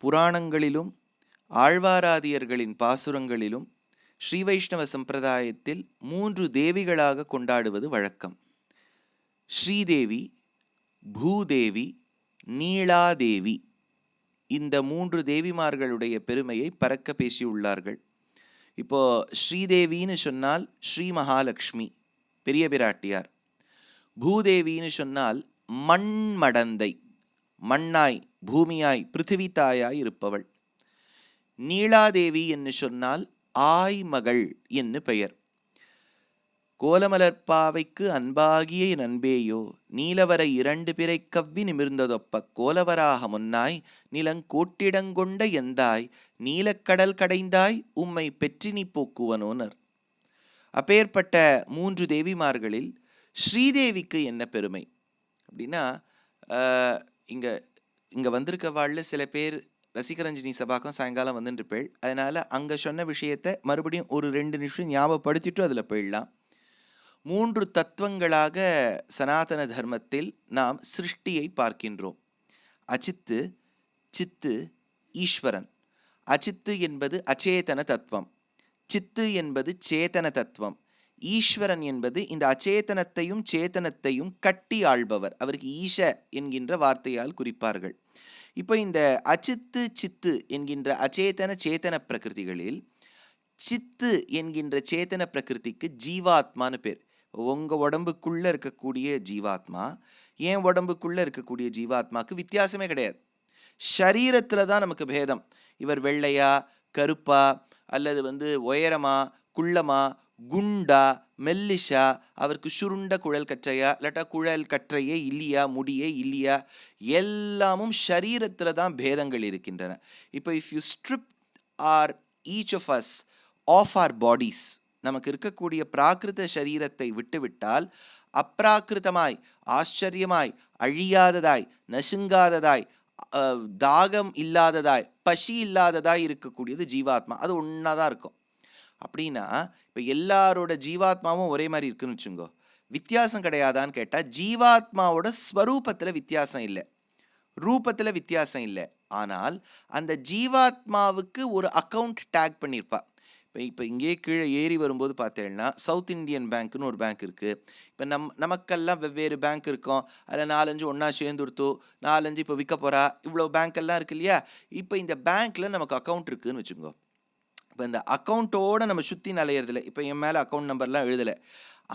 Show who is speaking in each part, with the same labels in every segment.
Speaker 1: புராணங்களிலும் ஆழ்வாராதியர்களின் பாசுரங்களிலும் ஸ்ரீ வைஷ்ணவ சம்பிரதாயத்தில் 3 தேவிகளாக கொண்டாடுவது வழக்கம். ஸ்ரீதேவி, பூதேவி, நீலாதேவி. இந்த 3 தேவிமார்களுடைய பெருமையை பரக்க பேசியுள்ளார்கள். இப்போ ஸ்ரீதேவின்னு சொன்னால் ஸ்ரீ மகாலட்சுமி, பெரிய பிராட்டியார். பூதேவின்னு சொன்னால் மண்மடந்தை, மண்ணாய் பூமியாய் பிருத்திவி தாயாய் இருப்பவள். நீலாதேவி என்று சொன்னால் ஆய்மகள் என்று பெயர். கோலமலர்பாவைக்கு அன்பாகிய நண்பேயோ நீலவர 2 பிறை கவ்வி நிமிர்ந்ததொப்ப கோலவராக முன்னாய் நிலங்கோட்டிடங்கொண்ட எந்தாய் நீலக்கடல் கடைந்தாய் உம்மை பெற்றினி போக்குவனோனர். அப்பேற்பட்ட 3 தேவிமார்களில் ஸ்ரீதேவிக்கு என்ன பெருமை அப்படின்னா, இங்கே இங்கே வந்திருக்க வாழ்ல சில பேர் ரசிகரஞ்சினி சபாக்கம் சாயங்காலம் வந்துட்டுருப்பேள். அதனால் அங்கே சொன்ன விஷயத்தை மறுபடியும் ஒரு 2 நிமிஷம் ஞாபகப்படுத்திட்டு அதில் போயிடலாம். 3 தத்துவங்களாக சனாதன தர்மத்தில் நாம் சிருஷ்டியை பார்க்கின்றோம். அச்சித்து, சித்து, ஈஸ்வரன். அச்சித்து என்பது அச்சேதன தத்துவம், சித்து என்பது சேதன தத்துவம், ஈஸ்வரன் என்பது இந்த அச்சேதனத்தையும் சேத்தனத்தையும் கட்டி ஆள்பவர். அவருக்கு ஈஷ என்கின்ற வார்த்தையால் குறிப்பார்கள். இப்போ இந்த அச்சித்து சித்து என்கின்ற அச்சேதன சேத்தன பிரகிருதிகளில் சித்து என்கின்ற சேத்தன பிரகிருதிக்கு ஜீவாத்மான்னு பேர். உங்கள் உடம்புக்குள்ளே இருக்கக்கூடிய ஜீவாத்மா என் உடம்புக்குள்ளே இருக்கக்கூடிய ஜீவாத்மாவுக்கு வித்தியாசமே கிடையாது. ஷரீரத்தில் தான் நமக்கு பேதம். இவர் வெள்ளையா கருப்பா அல்லது உயரமா குள்ளமா குண்டா மெல்லிஷா, அவருக்கு சுருண்ட குழல் கற்றையா இல்லாட்டா குழல் கற்றையே இல்லையா, முடியே இல்லையா, எல்லாமும் ஷரீரத்தில் தான் பேதங்கள் இருக்கின்றன. இப்போ if you strip our each of us of our bodies, நமக்கு இருக்கக்கூடிய பிராகிருத சரீரத்தை விட்டுவிட்டால் அப்ராகிருதமாய் ஆச்சரியமாய் அழியாததாய் நசுங்காததாய் தாகம் இல்லாததாய் பசி இல்லாததாய் இருக்கக்கூடியது ஜீவாத்மா. அது ஒன்றாதான் இருக்கும். அப்படின்னா இப்போ எல்லாரோட ஜீவாத்மாவும் ஒரே மாதிரி இருக்குன்னு வச்சுங்கோ, வித்தியாசம் கிடையாதான்னு கேட்டால் ஜீவாத்மாவோட ஸ்வரூபத்தில் வித்தியாசம் இல்லை, ரூபத்தில் வித்தியாசம் இல்லை. ஆனால் அந்த ஜீவாத்மாவுக்கு ஒரு அக்கௌண்ட் டேக் பண்ணியிருப்பா. இப்போ இங்கே கீழே ஏறி வரும்போது பார்த்தேன்னா சவுத் இண்டியன் பேங்க்னு ஒரு பேங்க் இருக்குது. இப்போ நமக்கெல்லாம் வெவ்வேறு பேங்க் இருக்கும். அதில் 4-5 ஒன்றா சேர்ந்துடுத்தோ 4-5 இப்போ விற்க போகிறா, இவ்வளோ பேங்க்கெல்லாம் இருக்குது இல்லையா. இப்போ இந்த பேங்க்கில் நமக்கு அக்கௌண்ட் இருக்குதுன்னு வச்சுக்கோ. இப்போ இந்த அக்கௌண்ட்டோடு நம்ம சுற்றி நலையிறதில்ல. இப்போ என் மேலே அக்கௌண்ட் நம்பர்லாம் எழுதலை.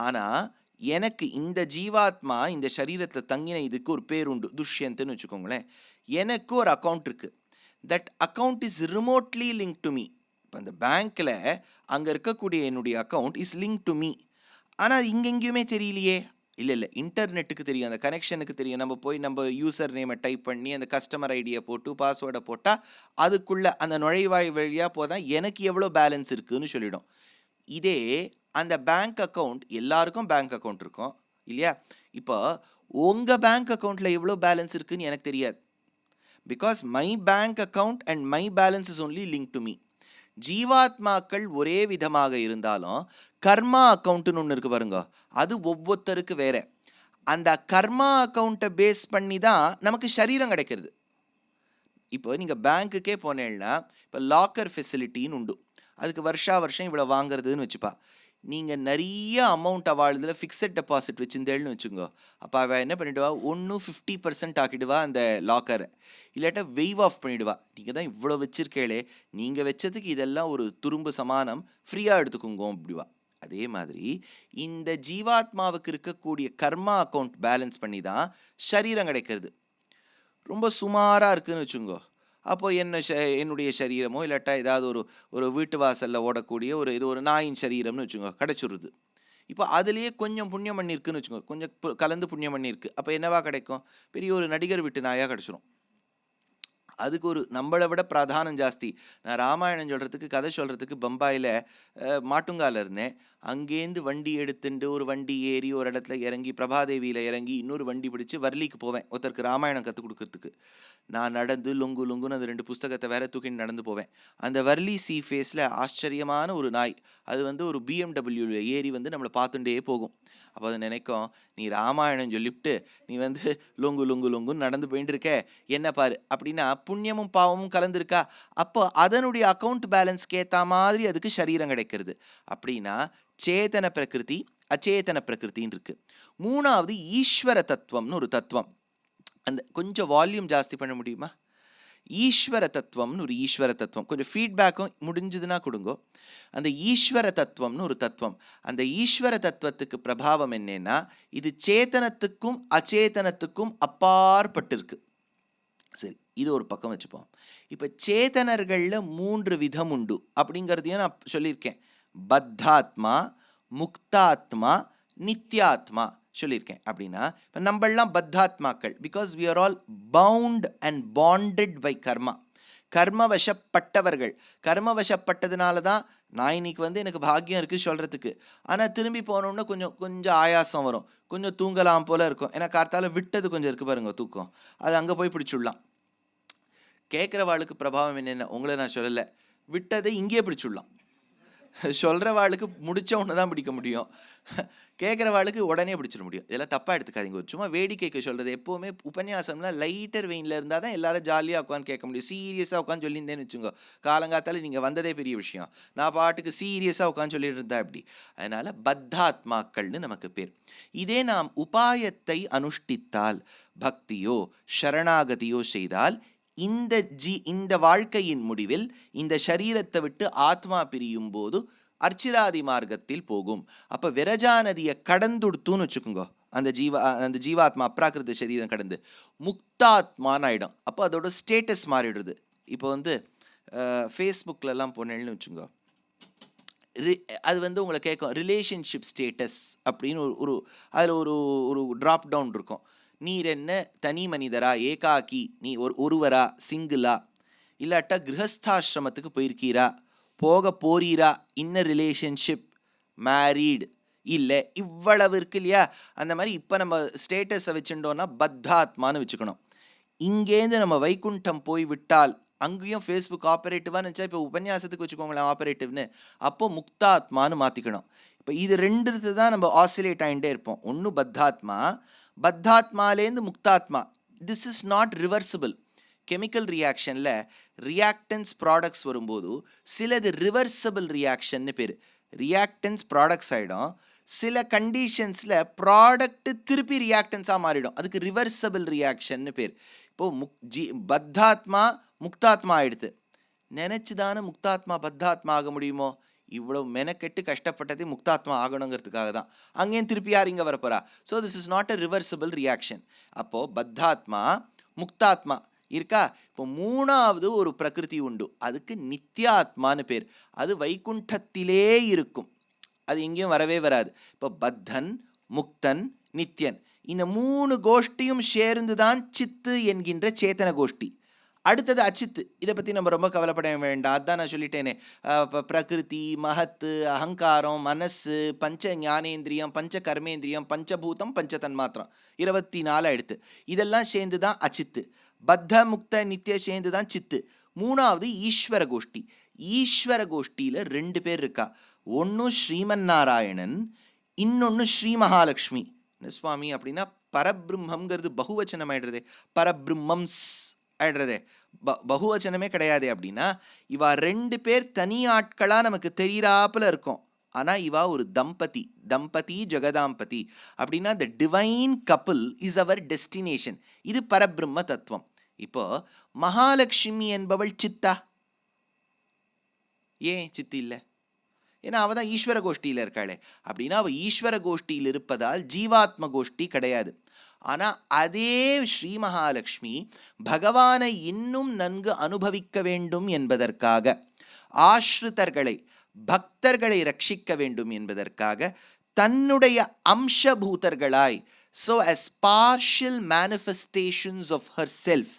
Speaker 1: ஆனால் எனக்கு இந்த ஜீவாத்மா இந்த சரீரத்தில் தங்கின இதுக்கு ஒரு பேர் உண்டு, துஷ்யந்துன்னு வச்சுக்கோங்களேன். எனக்கு ஒரு அக்கௌண்ட் இருக்குது. That account is remotely link to me. இப்போ அந்த பேங்க்கில் அங்கே இருக்கக்கூடிய என்னுடைய account is link to me. ஆனால் இங்கெங்கேயுமே தெரியலையே. இல்லை இன்டர்நெட்டுக்கு தெரியும், அந்த கனெக்ஷனுக்கு தெரியும். நம்ம போய் நம்ம யூசர் நேமை டைப் பண்ணி அந்த கஸ்டமர் ஐடியை போட்டு பாஸ்வேர்டை போட்டால் அதுக்குள்ளே அந்த நுழைவாய் வழியாக போதான் எனக்கு எவ்வளோ பேலன்ஸ் இருக்குதுன்னு சொல்லிடும். இதே அந்த பேங்க் அக்கௌண்ட், எல்லாருக்கும் பேங்க் அக்கௌண்ட் இருக்கும் இல்லையா. இப்போ உங்கள் பேங்க் அக்கௌண்ட்டில் எவ்வளோ பேலன்ஸ் இருக்குதுன்னு எனக்கு தெரியாது. Because my bank account and my balance is only link to me. ஜீவாத்மாக்கள் ஒரே விதமாக இருந்தாலும் கர்மா அக்கௌண்ட்டுன்னு ஒன்று இருக்குது பாருங்க, அது ஒவ்வொருத்தருக்கு வேற. அந்த கர்மா அக்கௌண்ட்டை பேஸ் பண்ணி தான் நமக்கு சரீரம் கிடைக்கிறது. இப்போ நீங்கள் பேங்க்குக்கே போனேன்னா இப்போ லாக்கர் ஃபெசிலிட்டின்னு உண்டு. அதுக்கு வருஷம் இவ்வளோ வாங்குறதுன்னு வச்சுப்பா. நீங்கள் நிறைய அமௌண்ட் அவாழ்தில் ஃபிக்ஸட் டெபாசிட் வச்சுருந்தேன்னு வச்சுக்கோ. அப்போ அவள் என்ன பண்ணிவிடுவா, 50% ஆக்கிடுவா அந்த லாக்கரை, இல்லாட்டா வெய்வ் ஆஃப் பண்ணிவிடுவா. நீங்கள் தான் இவ்வளோ வச்சுருக்கேளே, நீங்கள் வச்சதுக்கு இதெல்லாம் ஒரு துரும்பு சமானம், ஃப்ரீயாக எடுத்துக்கோங்க அப்படிவா. அதே மாதிரி இந்த ஜீவாத்மாவுக்கு இருக்கக்கூடிய கர்மா அக்கௌண்ட் பேலன்ஸ் பண்ணி தான் சரீரம் கிடைக்கிறது. ரொம்ப சுமாராக இருக்குதுன்னு வச்சுங்கோ. அப்போது என்னுடைய சரீரமோ இல்லாட்டா ஏதாவது ஒரு வீட்டு வாசலில் ஓடக்கூடிய ஒரு நாயின் சரீரம்னு வச்சுக்கோ கிடச்சிடுது. இப்போ அதுலேயே கொஞ்சம் புண்ணியம் பண்ணியிருக்குன்னு வச்சுக்கோ, கொஞ்சம் கலந்து புண்ணியம் பண்ணியிருக்கு. அப்போ என்னவா கிடைக்கும், பெரிய ஒரு நடிகர் வீட்டு நாயாக கிடச்சிரும். அதுக்கு ஒரு நம்மளை விட பிராதானம் ஜாஸ்தி. நான் ராமாயணம் சொல்கிறதுக்கு கதை சொல்கிறதுக்கு பம்பாயில் மாட்டுங்கால இருந்தேன். அங்கேருந்து வண்டி எடுத்துட்டு ஒரு வண்டி ஏறி ஒரு இடத்துல இறங்கி பிரபாதேவியில் இறங்கி இன்னொரு வண்டி பிடிச்சி வர்லிக்கு போவேன் ஒருத்தருக்கு ராமாயணம் கற்றுக் கொடுக்கறதுக்கு. நான் நடந்து லுங்குன்னு அந்த 2 புஸ்தகத்தை வேற தூக்கிட்டு நடந்து போவேன். அந்த வர்லி சி ஃபேஸில் ஆச்சரியமான ஒரு நாய், அது ஒரு பிஎம்டபிள்யூவில் ஏறி நம்மளை பார்த்துட்டே போகும். அப்போ அது நினைக்கும், நீ ராமாயணம் சொல்லிவிட்டு நீ லுங்குன்னு நடந்து போயிட்டு இருக்க, என்ன பாரு அப்படின்னா புண்ணியமும் பாவமும் கலந்துருக்கா. அப்போ அதனுடைய அக்கௌண்ட் பேலன்ஸ்க்கு ஏற்ற மாதிரி அதுக்கு சரீரம் கிடைக்கிறது. அப்படின்னா சேதன பிரகிருதி அச்சேதன பிரகிருத்தின்னு இருக்கு. 3வது ஈஸ்வர தத்துவம்னு ஒரு தத்துவம். அந்த கொஞ்சம் வால்யூம் ஜாஸ்தி பண்ண முடியுமா? ஈஸ்வர தத்துவம்னு ஒரு ஈஸ்வர தத்துவம், கொஞ்சம் ஃபீட்பேக்கும் முடிஞ்சதுன்னா கொடுங்கோ. அந்த ஈஸ்வர தத்துவம்னு ஒரு தத்துவம். அந்த ஈஸ்வர தத்துவத்துக்கு பிரபாவம் என்னன்னா, இது சேத்தனத்துக்கும் அச்சேதனத்துக்கும் அப்பாற்பட்டிருக்கு. சரி, இது ஒரு பக்கம் வச்சுப்போம். இப்போ சேத்தனர்களில் 3 விதம் உண்டு அப்படிங்கிறதையும் நான் சொல்லியிருக்கேன். பத்தாத்மா, முக்தாத்மா, நித்யாத்மா சொல்லியிருக்கேன். அப்படின்னா இப்போ நம்மளாம் பத்தாத்மாக்கள், because we are all bound and bonded by karma. கர்மவசப்பட்டவர்கள். கர்மவசப்பட்டதுனால தான் நான் இன்னைக்கு எனக்கு பாக்கியம் இருக்குது சொல்கிறதுக்கு. ஆனால் திரும்பி போனோம்னா கொஞ்சம் ஆயாசம் வரும், கொஞ்சம் தூங்கலாம் போல் இருக்கும். ஏன்னா கார்த்தால விட்டது கொஞ்சம் இருக்குது பாருங்க தூக்கம், அது அங்கே போய் பிடிச்சுடலாம். கேட்குறவாளுக்கு பிரபாவம் என்னென்ன உங்களை நான் சொல்லலை, விட்டதை இங்கேயே பிடிச்சுடலாம். சொல்கிறவாளுக்கு முடித்த ஒன்று தான் பிடிக்க முடியும், கேட்குறவாளுக்கு உடனே பிடிச்சிட முடியும். இதெல்லாம் தப்பாக எடுத்துக்காதீங்க. சும்மா வேடிக்கைக்கு சொல்கிறது. எப்போவுமே உபன்யாசம்னா லைட்டர் வெயினில் இருந்தால் தான் எல்லாரும் ஜாலியாக உட்காந்து கேட்க முடியும். சீரியஸாக உட்காந்து சொல்லியிருந்தேன்னு வச்சுக்கோ, காலங்காத்தால நீங்கள் வந்ததே பெரிய விஷயம். நான் பாட்டுக்கு சீரியஸாக உட்காந்து சொல்லிட்டு இருந்தா அப்படி. அதனால் பத்தாத்மாக்கள்னு நமக்கு பேர். இதே நாம் உபாயத்தை அனுஷ்டித்தால், பக்தியோ சரணாகதியோ செய்தால், இந்த வாழ்க்கையின் முடிவில் இந்த சரீரத்தை விட்டு ஆத்மா பிரியும் போது அர்ச்சிராதி மார்க்கத்தில் போகும். அப்போ விரஜா நதியை கடந்துடுத்துன்னு வச்சுக்கோங்க, அந்த ஜீவாத்மா அப்ராக்கிருத சரீரம் கடந்து முக்தாத்மான்னு ஆகிடும். அப்போ அதோட ஸ்டேட்டஸ் மாறிடுது. இப்போ ஃபேஸ்புக்கிலலாம் போனேன்னு வச்சுக்கோங்க, அது உங்களை கேட்கும் ரிலேஷன்ஷிப் ஸ்டேட்டஸ் அப்படின்னு அதில் ஒரு ட்ராப் டவுன் இருக்கும். நீர் என்ன தனி மனிதரா, ஏகாக்கி, நீ ஒருவரா, சிங்கிளா, இல்லாட்டா கிரகஸ்தாசிரமத்துக்கு போயிருக்கீரா, போக போறீரா, இன்ன ரிலேஷன்ஷிப், மேரீடு இல்லை, இவ்வளவு இருக்கு இல்லையா. அந்த மாதிரி இப்போ நம்ம ஸ்டேட்டஸை வச்சுட்டோன்னா பத்தாத்மான்னு வச்சுக்கணும். இங்கேருந்து நம்ம வைகுண்டம் போய் விட்டால் அங்கேயும் ஃபேஸ்புக் ஆப்ரேட்டிவான்னு நினச்சா, இப்போ உபன்யாசத்துக்கு வச்சுக்கோங்களேன் ஆப்ரேட்டிவ்னு, அப்போது முக்தாத்மான்னு மாற்றிக்கணும். இப்போ இது ரெண்டு தான் நம்ம ஆசிலேட் ஆகிட்டே இருப்போம். ஒன்று பத்தாத்மாலேருந்து முக்தாத்மா. This is not reversible. Chemical ரியாக்ஷனில் ரியாக்டன்ஸ் ப்ராடக்ட்ஸ் வரும்போது சிலது ரிவர்சபிள் ரியாக்ஷன்னு பேர். ரியாக்டன்ஸ் ப்ராடக்ட்ஸ் ஆகிடும், சில கண்டிஷன்ஸில் ப்ராடக்ட்டு திருப்பி ரியாக்டன்ஸாக மாறிடும், அதுக்கு ரிவர்சபிள் ரியாக்ஷன்னு பேர். இப்போது பத்தாத்மா முக்தாத்மா ஆகிடுது, நினச்சி தானே முக்தாத்மா பத்தாத்மா ஆக முடியுமோ? இவ்வளோ மெனக்கெட்டு கஷ்டப்பட்டதே முக்தாத்மா ஆகணுங்கிறதுக்காக தான். அங்கேயும் திருப்பி யார் இங்கே வரப்போறா? So this is not a reversible reaction. அப்போது பத்தாத்மா முக்தாத்மா இருக்கா. இப்போ 3வது ஒரு பிரகிருதி உண்டு, அதுக்கு நித்யாத்மான்னு பேர். அது வைகுண்டத்திலே இருக்கும், அது எங்கேயும் வரவே வராது. இப்போ பத்தன், முக்தன், நித்யன், இந்த 3 கோஷ்டியும் சேர்ந்து தான் சித்து என்கின்ற சேத்தன கோஷ்டி. அடுத்தது அச்சித்து. இதை பற்றி நம்ம ரொம்ப கவலைப்பட வேண்டாம், அதுதான் நான் சொல்லிட்டேனே. பிரகிருதி, மகத்து, அகங்காரம், மனசு, பஞ்ச ஞானேந்திரியம், பஞ்ச கர்மேந்திரியம், பஞ்சபூதம், பஞ்சதன்மாத்திரம், 24 எடுத்து இதெல்லாம் சேர்ந்து தான் அச்சித்து. பத்த முக்த நித்திய சேர்ந்து தான் சித்து. 3வது ஈஸ்வர கோஷ்டி. ஈஸ்வர கோஷ்டியில் 2 பேர் இருக்கா. ஒன்று ஸ்ரீமன் நாராயணன், இன்னொன்று ஸ்ரீ மகாலட்சுமி. சுவாமி அப்படின்னா பரபிரம்மங்கிறது பகுவச்சனம் ஆயிடுறதே, பரபிரம்மம்ஸ் ஆயிடுறதே, பகுவச்சனமே கிடையாது. அப்படின்னா இவா 2 பேர் தனி ஆட்களாக நமக்கு தெரிகிறாப்புல இருக்கும், ஆனால் இவா ஒரு தம்பதி ஜெகதாம்பதி. அப்படின்னா the divine couple is our destination. இது பரபிரம்ம தத்துவம். இப்போ மகாலட்சுமி என்பவள் சித்தா? ஏன் சித்து இல்லை? ஏன்னா அவள் தான் ஈஸ்வர கோஷ்டியில் இருக்காளே. அப்படின்னா அவள் ஈஸ்வர கோஷ்டியில் இருப்பதால் ஜீவாத்ம கோஷ்டி கிடையாது. ஆனால் அதே ஸ்ரீ மகாலட்சுமி பகவானை இன்னும் நன்கு அனுபவிக்க வேண்டும் என்பதற்காக, ஆஸ்ரிதர்களை பக்தர்களை ரட்சிக்க வேண்டும் என்பதற்காக தன்னுடைய அம்சபூதர்களாய், so as partial manifestations of herself,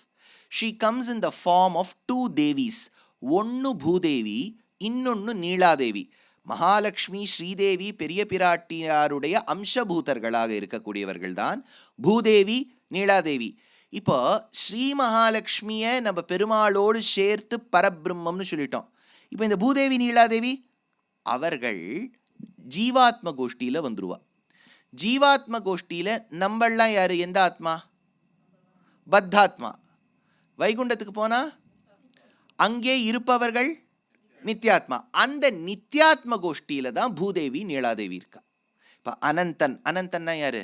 Speaker 1: she comes in the form of 2 devis. ஒன்று பூதேவி, இன்னொன்று நீலாதேவி. மகாலட்சுமி ஸ்ரீதேவி பெரிய பிராட்டியாருடைய அம்சபூதர்களாக இருக்கக்கூடியவர்கள் தான் பூதேவி நீலாதேவி. இப்போ ஸ்ரீ மகாலட்சுமியை நம்ம பெருமாளோடு சேர்த்து பரபிரம்மம்னு சொல்லிட்டோம். இப்போ இந்த பூதேவி நீலாதேவி அவர்கள் ஜீவாத்ம கோஷ்டியில் வந்துருவா. ஜீவாத்ம கோஷ்டியில் நம்மளாம் யாரு? எந்த ஆத்மா? பத்தாத்மா. வைகுண்டத்துக்கு போனா அங்கே இருப்பவர்கள் நித்யாத்மா. அந்த நித்யாத்ம கோஷ்டியில தான் பூதேவி நீலாதேவி இருக்கா. இப்போ அனந்தன், அனந்தன்னா யாரு?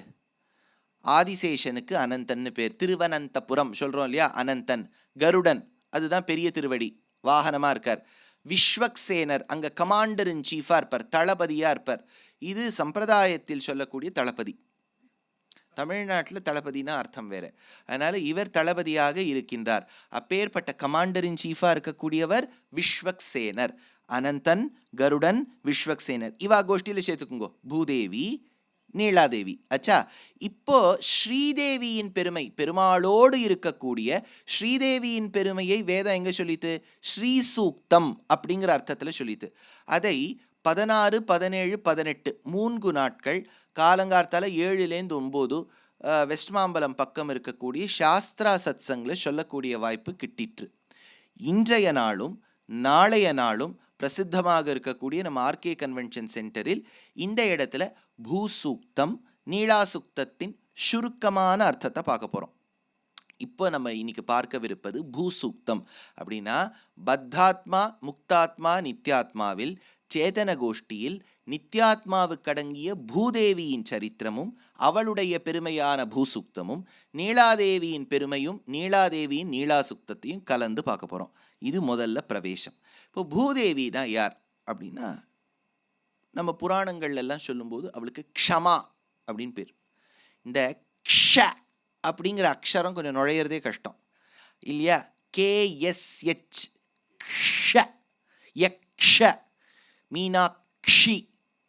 Speaker 1: ஆதிசேஷனுக்கு அனந்தன்னு பேர். திருவனந்தபுரம் சொல்றோம் இல்லையா? அனந்தன். கருடன், அதுதான் பெரிய திருவடி, வாகனமா இருக்கார். விஸ்வக்சேனர், அங்க கமாண்டர் இன் சீஃபா இருப்பார், தளபதியா இருப்பார். இது சம்பிரதாயத்தில் சொல்லக்கூடிய தளபதி. தமிழ்நாட்டில் தளபதினா அர்த்தம் வேற. அதனால இவர் தளபதியாக இருக்கின்றார். அப்பேற்பட்ட கமாண்டர் இன் சீஃபா இருக்கக்கூடியவர் விஸ்வக்சேனர். அனந்தன், கருடன், விஸ்வக்சேனர், இவா கோஷ்டியில் சேர்த்துக்குங்கோ. பூதேவி நீலாதேவி. அச்சா, இப்போ ஸ்ரீதேவியின் பெருமை, பெருமாளோடு இருக்கக்கூடிய ஸ்ரீதேவியின் பெருமையை வேதம் எங்க சொல்லித்து? ஸ்ரீ சூக்தம் அப்படிங்கிற அர்த்தத்தில் சொல்லித்து. அதை 16, 17, 18 3 நாட்கள் காலங்கார்த்தால 7-9 வெஸ்ட் மாம்பலம் பக்கம் இருக்கக்கூடிய சாஸ்திரா சத்சங்கில் சொல்லக்கூடிய வாய்ப்பு கிட்டிற்று. இன்றைய நாளும் நாளைய நாளும் பிரசித்தமாக இருக்கக்கூடிய நம்ம ஆர்கே கன்வென்ஷன் சென்டரில் இந்த இடத்துல பூசூக்தம், நீலாசுக்தத்தின் சுருக்கமான அர்த்தத்தை பார்க்க போகிறோம். இப்போ நம்ம இன்னைக்கு பார்க்கவிருப்பது பூசூக்தம். அப்படின்னா பத்தாத்மா, முக்தாத்மா, நித்யாத்மாவில் சேதன கோஷ்டியில் நித்யாத்மாவுக்கடங்கிய பூதேவியின் சரித்திரமும் அவளுடைய பெருமையான பூசுக்தமும் நீலாதேவியின் பெருமையும் நீலாதேவியின் நீலாசுக்தத்தையும் கலந்து பார்க்க போகிறோம். இது முதல்ல பிரவேசம். இப்போ பூதேவினா யார் அப்படின்னா, நம்ம புராணங்கள்ல எல்லாம் சொல்லும்போது அவளுக்கு க்ஷமா அப்படின்னு பேர். இந்த க்ஷ அப்படிங்கிற அக்ஷரம் கொஞ்சம் நுழையிறதே கஷ்டம் இல்லையா? KSH க்ஷ, யக்ஷ, மீனாட்சி,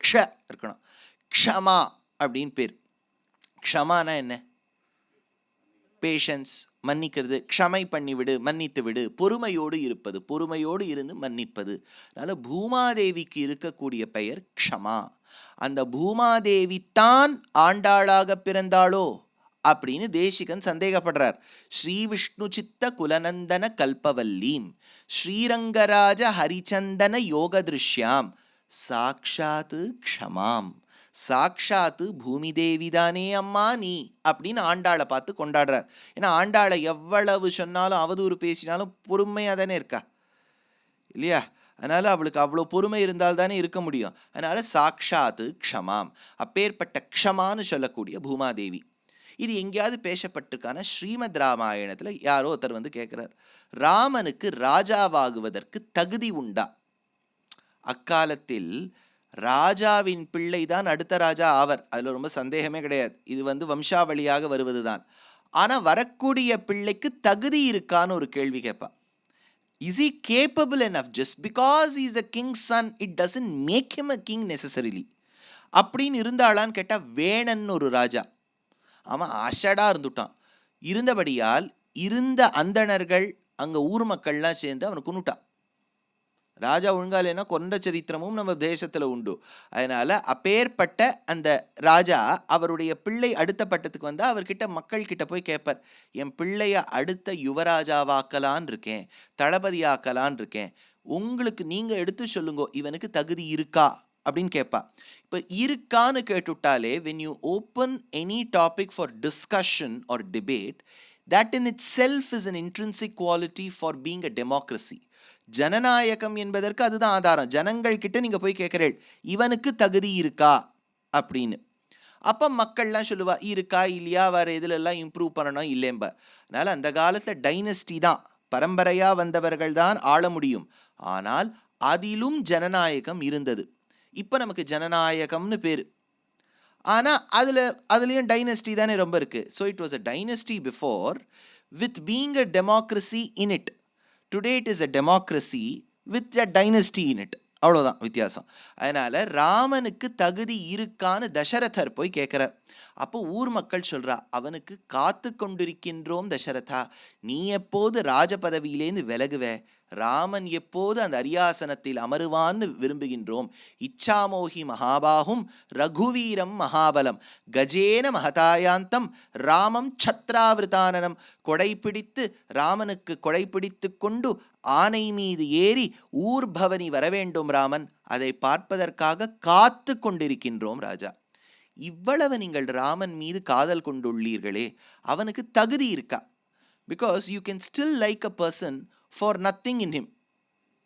Speaker 1: க்ஷ இருக்கணும். க்ஷமா அப்படின்னு பேர். க்ஷமானா என்ன? பேஷன்ஸ், மன்னிக்கிறது. க்ஷமை பண்ணிவிடு, மன்னித்து விடு, பொறுமையோடு இருப்பது, பொறுமையோடு இருந்து மன்னிப்பது. அதனால பூமாதேவிக்கு இருக்கக்கூடிய பெயர் க்ஷமா. அந்த பூமாதேவி தான் ஆண்டாளாக பிறந்தாளோ அப்படின்னு தேசிகன் சந்தேகப்படுறார். ஸ்ரீ விஷ்ணு சித்த குலநந்தன கல்பவல்லீம் ஸ்ரீரங்கராஜ ஹரிச்சந்தன யோக திருஷ்யாம் சாக்ஷாத்து க்ஷமாம். சாக்ஷாத்து பூமி தேவிதானே அம்மா நீ அப்படின்னு ஆண்டாளை பார்த்து கொண்டாடுறார். ஏன்னா ஆண்டாளை எவ்வளவு சொன்னாலும் அவதூறு பேசினாலும் பொறுமையாக தானே இருக்கா இல்லையா? அதனால அவளுக்கு அவ்வளோ பொறுமை இருந்தால் தானே இருக்க முடியும். அதனால சாக்ஷாத்து க்ஷமாம். அப்பேற்பட்ட க்ஷமான்னு சொல்லக்கூடிய பூமாதேவி. இது எங்கேயாவது பேசப்பட்டிருக்கான? ஸ்ரீமத் ராமாயணத்தில் யாரோ ஒருத்தர் வந்து கேட்குறார், ராமனுக்கு ராஜாவாகுவதற்கு தகுதி உண்டா? அக்காலத்தில் ராஜாவின் பிள்ளை தான் அடுத்த ராஜா ஆவர், அதில் ரொம்ப சந்தேகமே கிடையாது. இது வந்து வம்சாவளியாக வருவது தான். ஆனால் வரக்கூடிய பிள்ளைக்கு தகுதி இருக்கான்னு ஒரு கேள்வி கேட்பா. Is he capable enough? Just because he is the king's son, it doesn't make him a king necessarily. அப்படின்னு இருந்தாளான்னு கேட்டால், வேணன்னு ஒரு ராஜா, அவன் அஷடாக இருந்துட்டான். இருந்தபடியால் இருந்த அந்தணர்கள் அங்கே ஊர் மக்கள்லாம் சேர்ந்து அவனை கொன்னுட்டான். ராஜா ஒழுங்காலேனா கொண்ட சரித்திரமும் நம்ம தேசத்தில் உண்டு. அதனால் அப்பேற்பட்ட அந்த ராஜா அவருடைய பிள்ளை அடுத்த பட்டத்துக்கு வந்தால் அவர்கிட்ட மக்கள்கிட்ட போய் கேட்பார், என் பிள்ளைய அடுத்த யுவராஜாவாக்கலான் இருக்கேன், தளபதி ஆக்கலான் இருக்கேன், உங்களுக்கு நீங்கள் எடுத்து சொல்லுங்கோ, இவனுக்கு தகுதி இருக்கா அப்படின்னு கேட்பா. இப்போ இருக்கான்னு கேட்டுவிட்டாலே, when you open any topic for discussion or debate, that in itself is an intrinsic quality for being a democracy. ஜனநாயகம் என்பதற்கு அதுதான் ஆதாரம். ஜனங்கள் கிட்ட நீங்க போய் கேட்கிறேன், இவனுக்கு தகுதி இருக்கா அப்படின்னு. அப்ப மக்கள்லாம் சொல்லுவா, இருக்கா இல்லையா, வேற இதுல எல்லாம் இம்ப்ரூவ் பண்ணணும் இல்லைம்ப. அதனால அந்த காலத்துல டைனஸ்டி தான், பரம்பரையா வந்தவர்கள் தான் ஆள முடியும். ஆனால் அதிலும் ஜனநாயகம் இருந்தது. இப்ப நமக்கு ஜனநாயகம்னு பேரு, ஆனா அதுலயும் டைனஸ்டி தானே ரொம்ப இருக்கு. So it was a dynasty before with being a democracy in it. Today it is a democracy with a dynasty in it. அவ்வளோதான் வித்தியாசம். அதனால ராமனுக்கு தகுதி இருக்கான்னு தசரதர் போய் கேட்கிறார். அப்போ ஊர் மக்கள் சொல்றா, அவனுக்கு காத்து கொண்டிருக்கின்றோம் தசரதா, நீ எப்போது ராஜ பதவியிலேருந்து விலகுவே, ராமன் எப்போது அந்த அரியாசனத்தில் அமருவான்னு விரும்புகின்றோம். இச்சாமோகி மகாபாகும் ரகுவீரம் மகாபலம் கஜேன மகதாயாந்தம் ராமம் சத்ராவிருதானனம். கொடைப்பிடித்து ராமனுக்கு கொடைப்பிடித்து கொண்டு ஆனை மீது ஏறி ஊர்பவனி வரவேண்டும் ராமன், அதை பார்ப்பதற்காக காத்து கொண்டிருக்கின்றோம் ராஜா. இவ்வளவு நீங்கள் ராமன் மீது காதல் கொண்டுள்ளீர்களே, அவனுக்கு தகுதி இருக்கா? Because you can still like a person for nothing in him.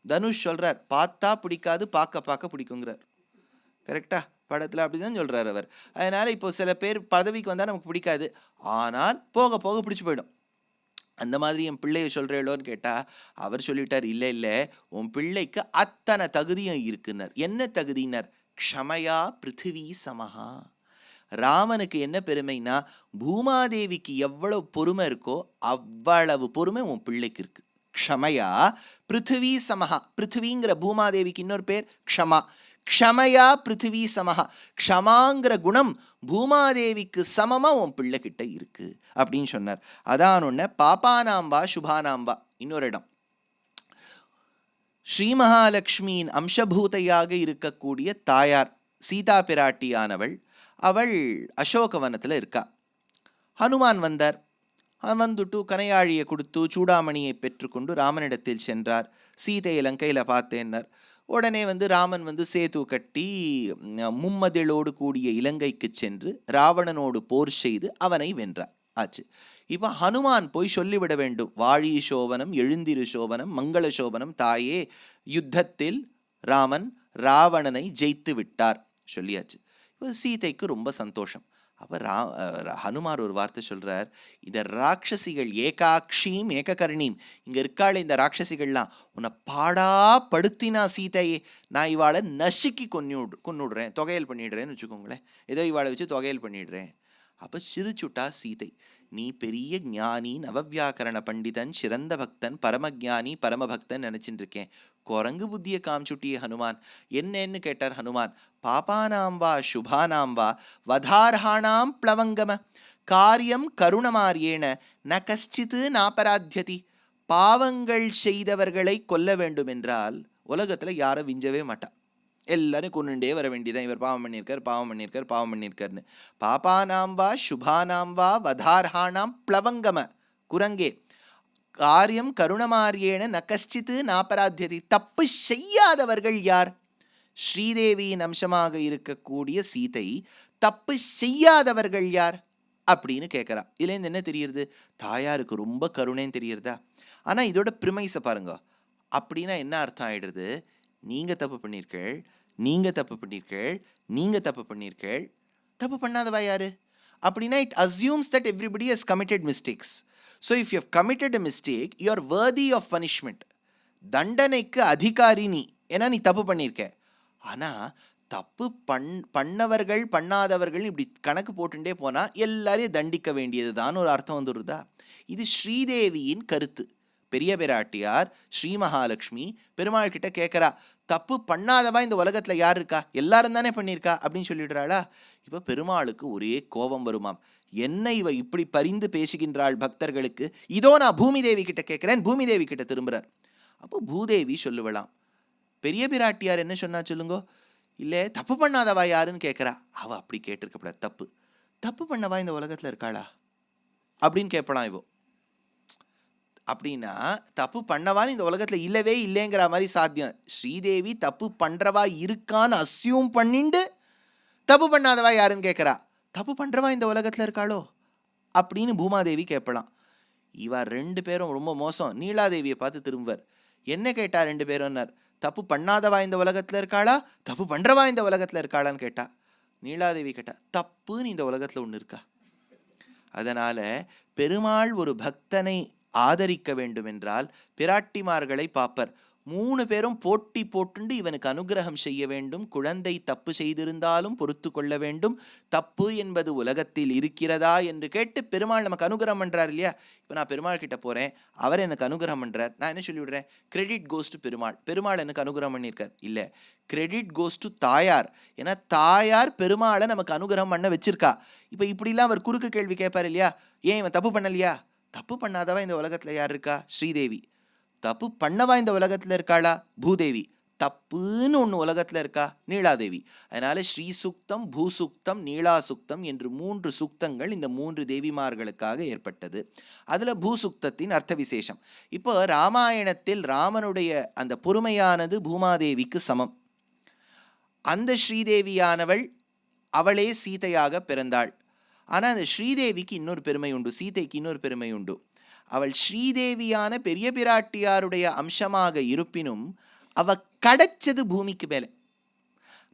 Speaker 1: Dhanush சொல்றார், பார்த்தா பிடிக்காது, பார்க்க பார்க்க பிடிக்குங்கிறார். கரெக்டா? படத்தில் அப்படிதான் சொல்றார் அவர். அதனால இப்போ சில பேர் பதவிக்கு வந்தால் நமக்கு பிடிக்காது, ஆனால் போக போக பிடிச்சி போயிடும். அந்த மாதிரி என் பிள்ளைய சொல்கிறேளோன்னு கேட்டால் அவர் சொல்லிட்டார், இல்லை இல்லை, உன் பிள்ளைக்கு அத்தனை தகுதியும் இருக்குன்னார். என்ன தகுதினார்? க்ஷமையா பிருத்திவி சமஹா. ராமனுக்கு என்ன பெருமைனா, பூமாதேவிக்கு எவ்வளவு பொறுமை இருக்கோ அவ்வளவு பொறுமை உன் பிள்ளைக்கு இருக்கு. க்ஷமையா பிருத்திவி சமஹா. பிருத்திவிங்கிற பூமாதேவிக்கு இன்னொரு பேர் க்ஷமா. க்ஷமையா பிருத்திவி சமஹா. க்ஷமாங்கிற குணம் பூமாதேவிக்கு சமமா உன் பிள்ளைகிட்ட இருக்கு அப்படின்னு சொன்னார். அதான் ஒன்று பாப்பானாம்பா சுபானாம்பா. இன்னொரு இடம், ஸ்ரீ மகாலட்சுமியின் அம்சபூதையாக இருக்கக்கூடிய தாயார் சீதா பிராட்டியானவள், அவள் அசோகவனத்தில் இருக்கா. ஹனுமான் வந்தார். வந்துட்டு கனையாழியை கொடுத்து சூடாமணியை பெற்றுக்கொண்டு ராமனிடத்தில் சென்றார். சீதையை லங்கையில் பார்த்தேன்னார். உடனே ராமன் சேது கட்டி மும்மதிலோடு கூடிய இலங்கைக்கு சென்று ராவணனோடு போர் செய்து அவனை வென்றார். ஆச்சு. இப்போ ஹனுமான் போய் சொல்லிவிட வேண்டும், வாழி சோபனம் எழுந்திரு சோபனம் மங்கள சோபனம் தாயே, யுத்தத்தில் ராமன் ராவணனை ஜெயித்து விட்டார் சொல்லியாச்சு. இப்போ சீதைக்கு ரொம்ப சந்தோஷம். அப்போ ஹனுமார் ஒரு வார்த்தை சொல்கிறார், இந்த ராட்சசிகள் ஏகாட்சியும் ஏககர்ணீம், இங்கே இருக்காள் இந்த ராட்சசிகள்லாம் உன்னை பாடா படுத்தினா சீதையே, நான் இவாளை நசுக்கி கொன்னுடுறேன், தொகையல் பண்ணிடுறேன்னு வச்சுக்கோங்களேன், ஏதோ இவாளை வச்சு தொகையல் பண்ணிடுறேன். அப்போ சிரிச்சுட்டா சீதை, நீ பெரிய ஞானி, நவவியாக்கரண பண்டிதன், சிறந்த பக்தன், பரமஜானி பரமபக்தன் நினச்சிட்டு இருக்கேன், குரங்கு புத்தியை காமிச்சுட்டியே ஹனுமான். என்னன்னு கேட்டார் ஹனுமான். பாபானாம்பா சுபானாம்பா வதார்ஹாணாம் பிளவங்கம காரியம் கருணமாரியேன ந கஷ்டித்து நாபராத்தியதி. பாவங்கள் செய்தவர்களை கொல்ல வேண்டும் என்றால் உலகத்தில் யாரும் விஞ்சவே மாட்டா, எல்லாரும் கொண்டுண்டே வர வேண்டியதான், இவர் பாவம் பண்ணியிருக்கார் பாவம் பண்ணியிருக்கார் பாவம் பண்ணியிருக்காருன்னு. பாபானாம்பா சுபானாம்பா வதார்ஹாணாம் பிளவங்கம குரங்கே காரியம் கருணமாரியேன ந கஷ்டித்து நாபராத்தியதி. தப்பு செய்யாதவர்கள் யார்? ஸ்ரீதேவியின் அம்சமாக இருக்கக்கூடிய சீதை தப்பு செய்யாதவர்கள் யார் அப்படின்னு கேட்குறா. இதுலேருந்து என்ன தெரியுது? தாயாருக்கு ரொம்ப கருணைன்னு தெரியுறதா? ஆனால் இதோட ப்ரிமைஸை பாருங்க. அப்படின்னா என்ன அர்த்தம் ஆயிடுறது? நீங்கள் தப்பு பண்ணியிருக்கள், நீங்கள் தப்பு பண்ணியிருக்கள், நீங்கள் தப்பு பண்ணியிருக்கள், தப்பு பண்ணாதவா யாரு அப்படின்னா it assumes that everybody has committed mistakes. So if you have committed a mistake you are worthy of punishment. தண்டனைக்கு அதிகாரி நீ, ஏன்னா நீ தப்பு பண்ணியிருக்க. ஆனால் தப்பு பண்ணவர்கள் பண்ணாதவர்கள் இப்படி கணக்கு போட்டுட்டே போனால் எல்லாரையும் தண்டிக்க வேண்டியது தான் ஒரு அர்த்தம் வந்துடுதா? இது ஸ்ரீதேவியின் கருத்து. பெரிய பிராட்டியார் ஸ்ரீ மகாலட்சுமி பெருமாள் கிட்ட கேட்குறா, தப்பு பண்ணாதவா இந்த உலகத்தில் யார் இருக்கா? எல்லாரும் தானே பண்ணியிருக்கா அப்படின்னு சொல்லிடுறாளா? இப்போ பெருமாளுக்கு ஒரே கோபம் வருமாம். என்ன இவ இப்படி பரிந்து பேசுகின்றாள் பக்தர்களுக்கு, இதோ நான் பூமி தேவி கிட்ட கேட்குறேன், பூமி தேவி கிட்ட திரும்புகிறார். அப்போ பூதேவி சொல்லுவலாம். பெரிய பிராட்டியார் என்ன சொன்னா சொல்லுங்கோ? இல்லை தப்பு பண்ணாதவா யாருன்னு கேட்குறா. அவள் அப்படி கேட்டிருக்கப்படாது. தப்பு பண்ணவா இந்த உலகத்தில் இருக்காளா அப்படின்னு கேட்பலாம். இவோ அப்படின்னா தப்பு பண்ணவான்னு இந்த உலகத்தில் இல்லவே இல்லைங்கிற மாதிரி சாத்தியம். ஸ்ரீதேவி தப்பு பண்ணுறவா இருக்கான்னு அஸ்யூம் பண்ணிண்டு தப்பு பண்ணாதவா யாருன்னு கேட்குறா. தப்பு பண்ணுறவா இந்த உலகத்தில் இருக்காளோ அப்படின்னு பூமாதேவி கேட்பலாம். இவா ரெண்டு பேரும் ரொம்ப மோசம். நீலாதேவியை பார்த்து திரும்புவர். என்ன கேட்டா ரெண்டு பேரும்னார்? தப்பு பண்ணாதவா இந்த உலகத்தில் இருக்காளா, தப்பு பண்ணுறவா இந்த உலகத்தில் இருக்காளான்னு கேட்டா. நீலாதேவி கேட்டா, தப்புன்னு இந்த உலகத்தில் ஒன்று இருக்கா? அதனால் பெருமாள் ஒரு பக்தனை ஆதரிக்க வேண்டும் என்றால் பிராட்டிமார்களை பார்ப்பர். 3 பேரும் போட்டி போட்டுண்டு இவனுக்கு அனுகிரகம் செய்ய வேண்டும். குழந்தை தப்பு செய்திருந்தாலும் பொறுத்து கொள்ள வேண்டும். தப்பு என்பது உலகத்தில் இருக்கிறதா என்று கேட்டு பெருமாள் நமக்கு அனுகிரகம் பண்றார் இல்லையா? இப்போ நான் பெருமாள் கிட்ட போறேன், அவர் எனக்கு அனுகிரகம் பண்றார். நான் என்ன சொல்லி விடுறேன்? Credit goes to Perumal. Perumal எனக்கு அனுகிரகம் பண்ணியிருக்கார். இல்லை, கிரெடிட் கோஸ் டு தாயார். ஏன்னா தாயார் பெருமாளை நமக்கு அனுகிரகம் பண்ண வச்சிருக்கா. இப்போ இப்படிலாம் அவர் குறுக்கு கேள்வி கேட்பார் இல்லையா? ஏன் இவன் தப்பு பண்ணலையா? தப்பு பண்ணாதவா இந்த உலகத்தில் யார் இருக்கா? ஸ்ரீதேவி. தப்பு பண்ணவா இந்த உலகத்தில் இருக்காளா? பூதேவி. தப்புன்னு ஒன்று உலகத்தில் இருக்கா? நீலாதேவி. அதனால ஸ்ரீ சுக்தம், பூசுக்தம், நீலா சுக்தம் என்று 3 சுக்தங்கள் இந்த 3 தேவிமார்களுக்காக ஏற்பட்டது. அதில் பூசுக்தத்தின் அர்த்த விசேஷம். இப்போ ராமாயணத்தில் ராமனுடைய அந்த பொறுமையானது பூமாதேவிக்கு சமம். அந்த ஸ்ரீதேவியானவள் அவளே சீதையாக பிறந்தாள். ஆனால் அந்த ஸ்ரீதேவிக்கு இன்னொரு பெருமை உண்டு, சீதைக்கு இன்னொரு பெருமை உண்டு. அவள் ஸ்ரீதேவியான பெரிய பிராட்டியாருடைய அம்சமாக இருப்பினும் அவ கிடைச்சது பூமிக்கு மேலே.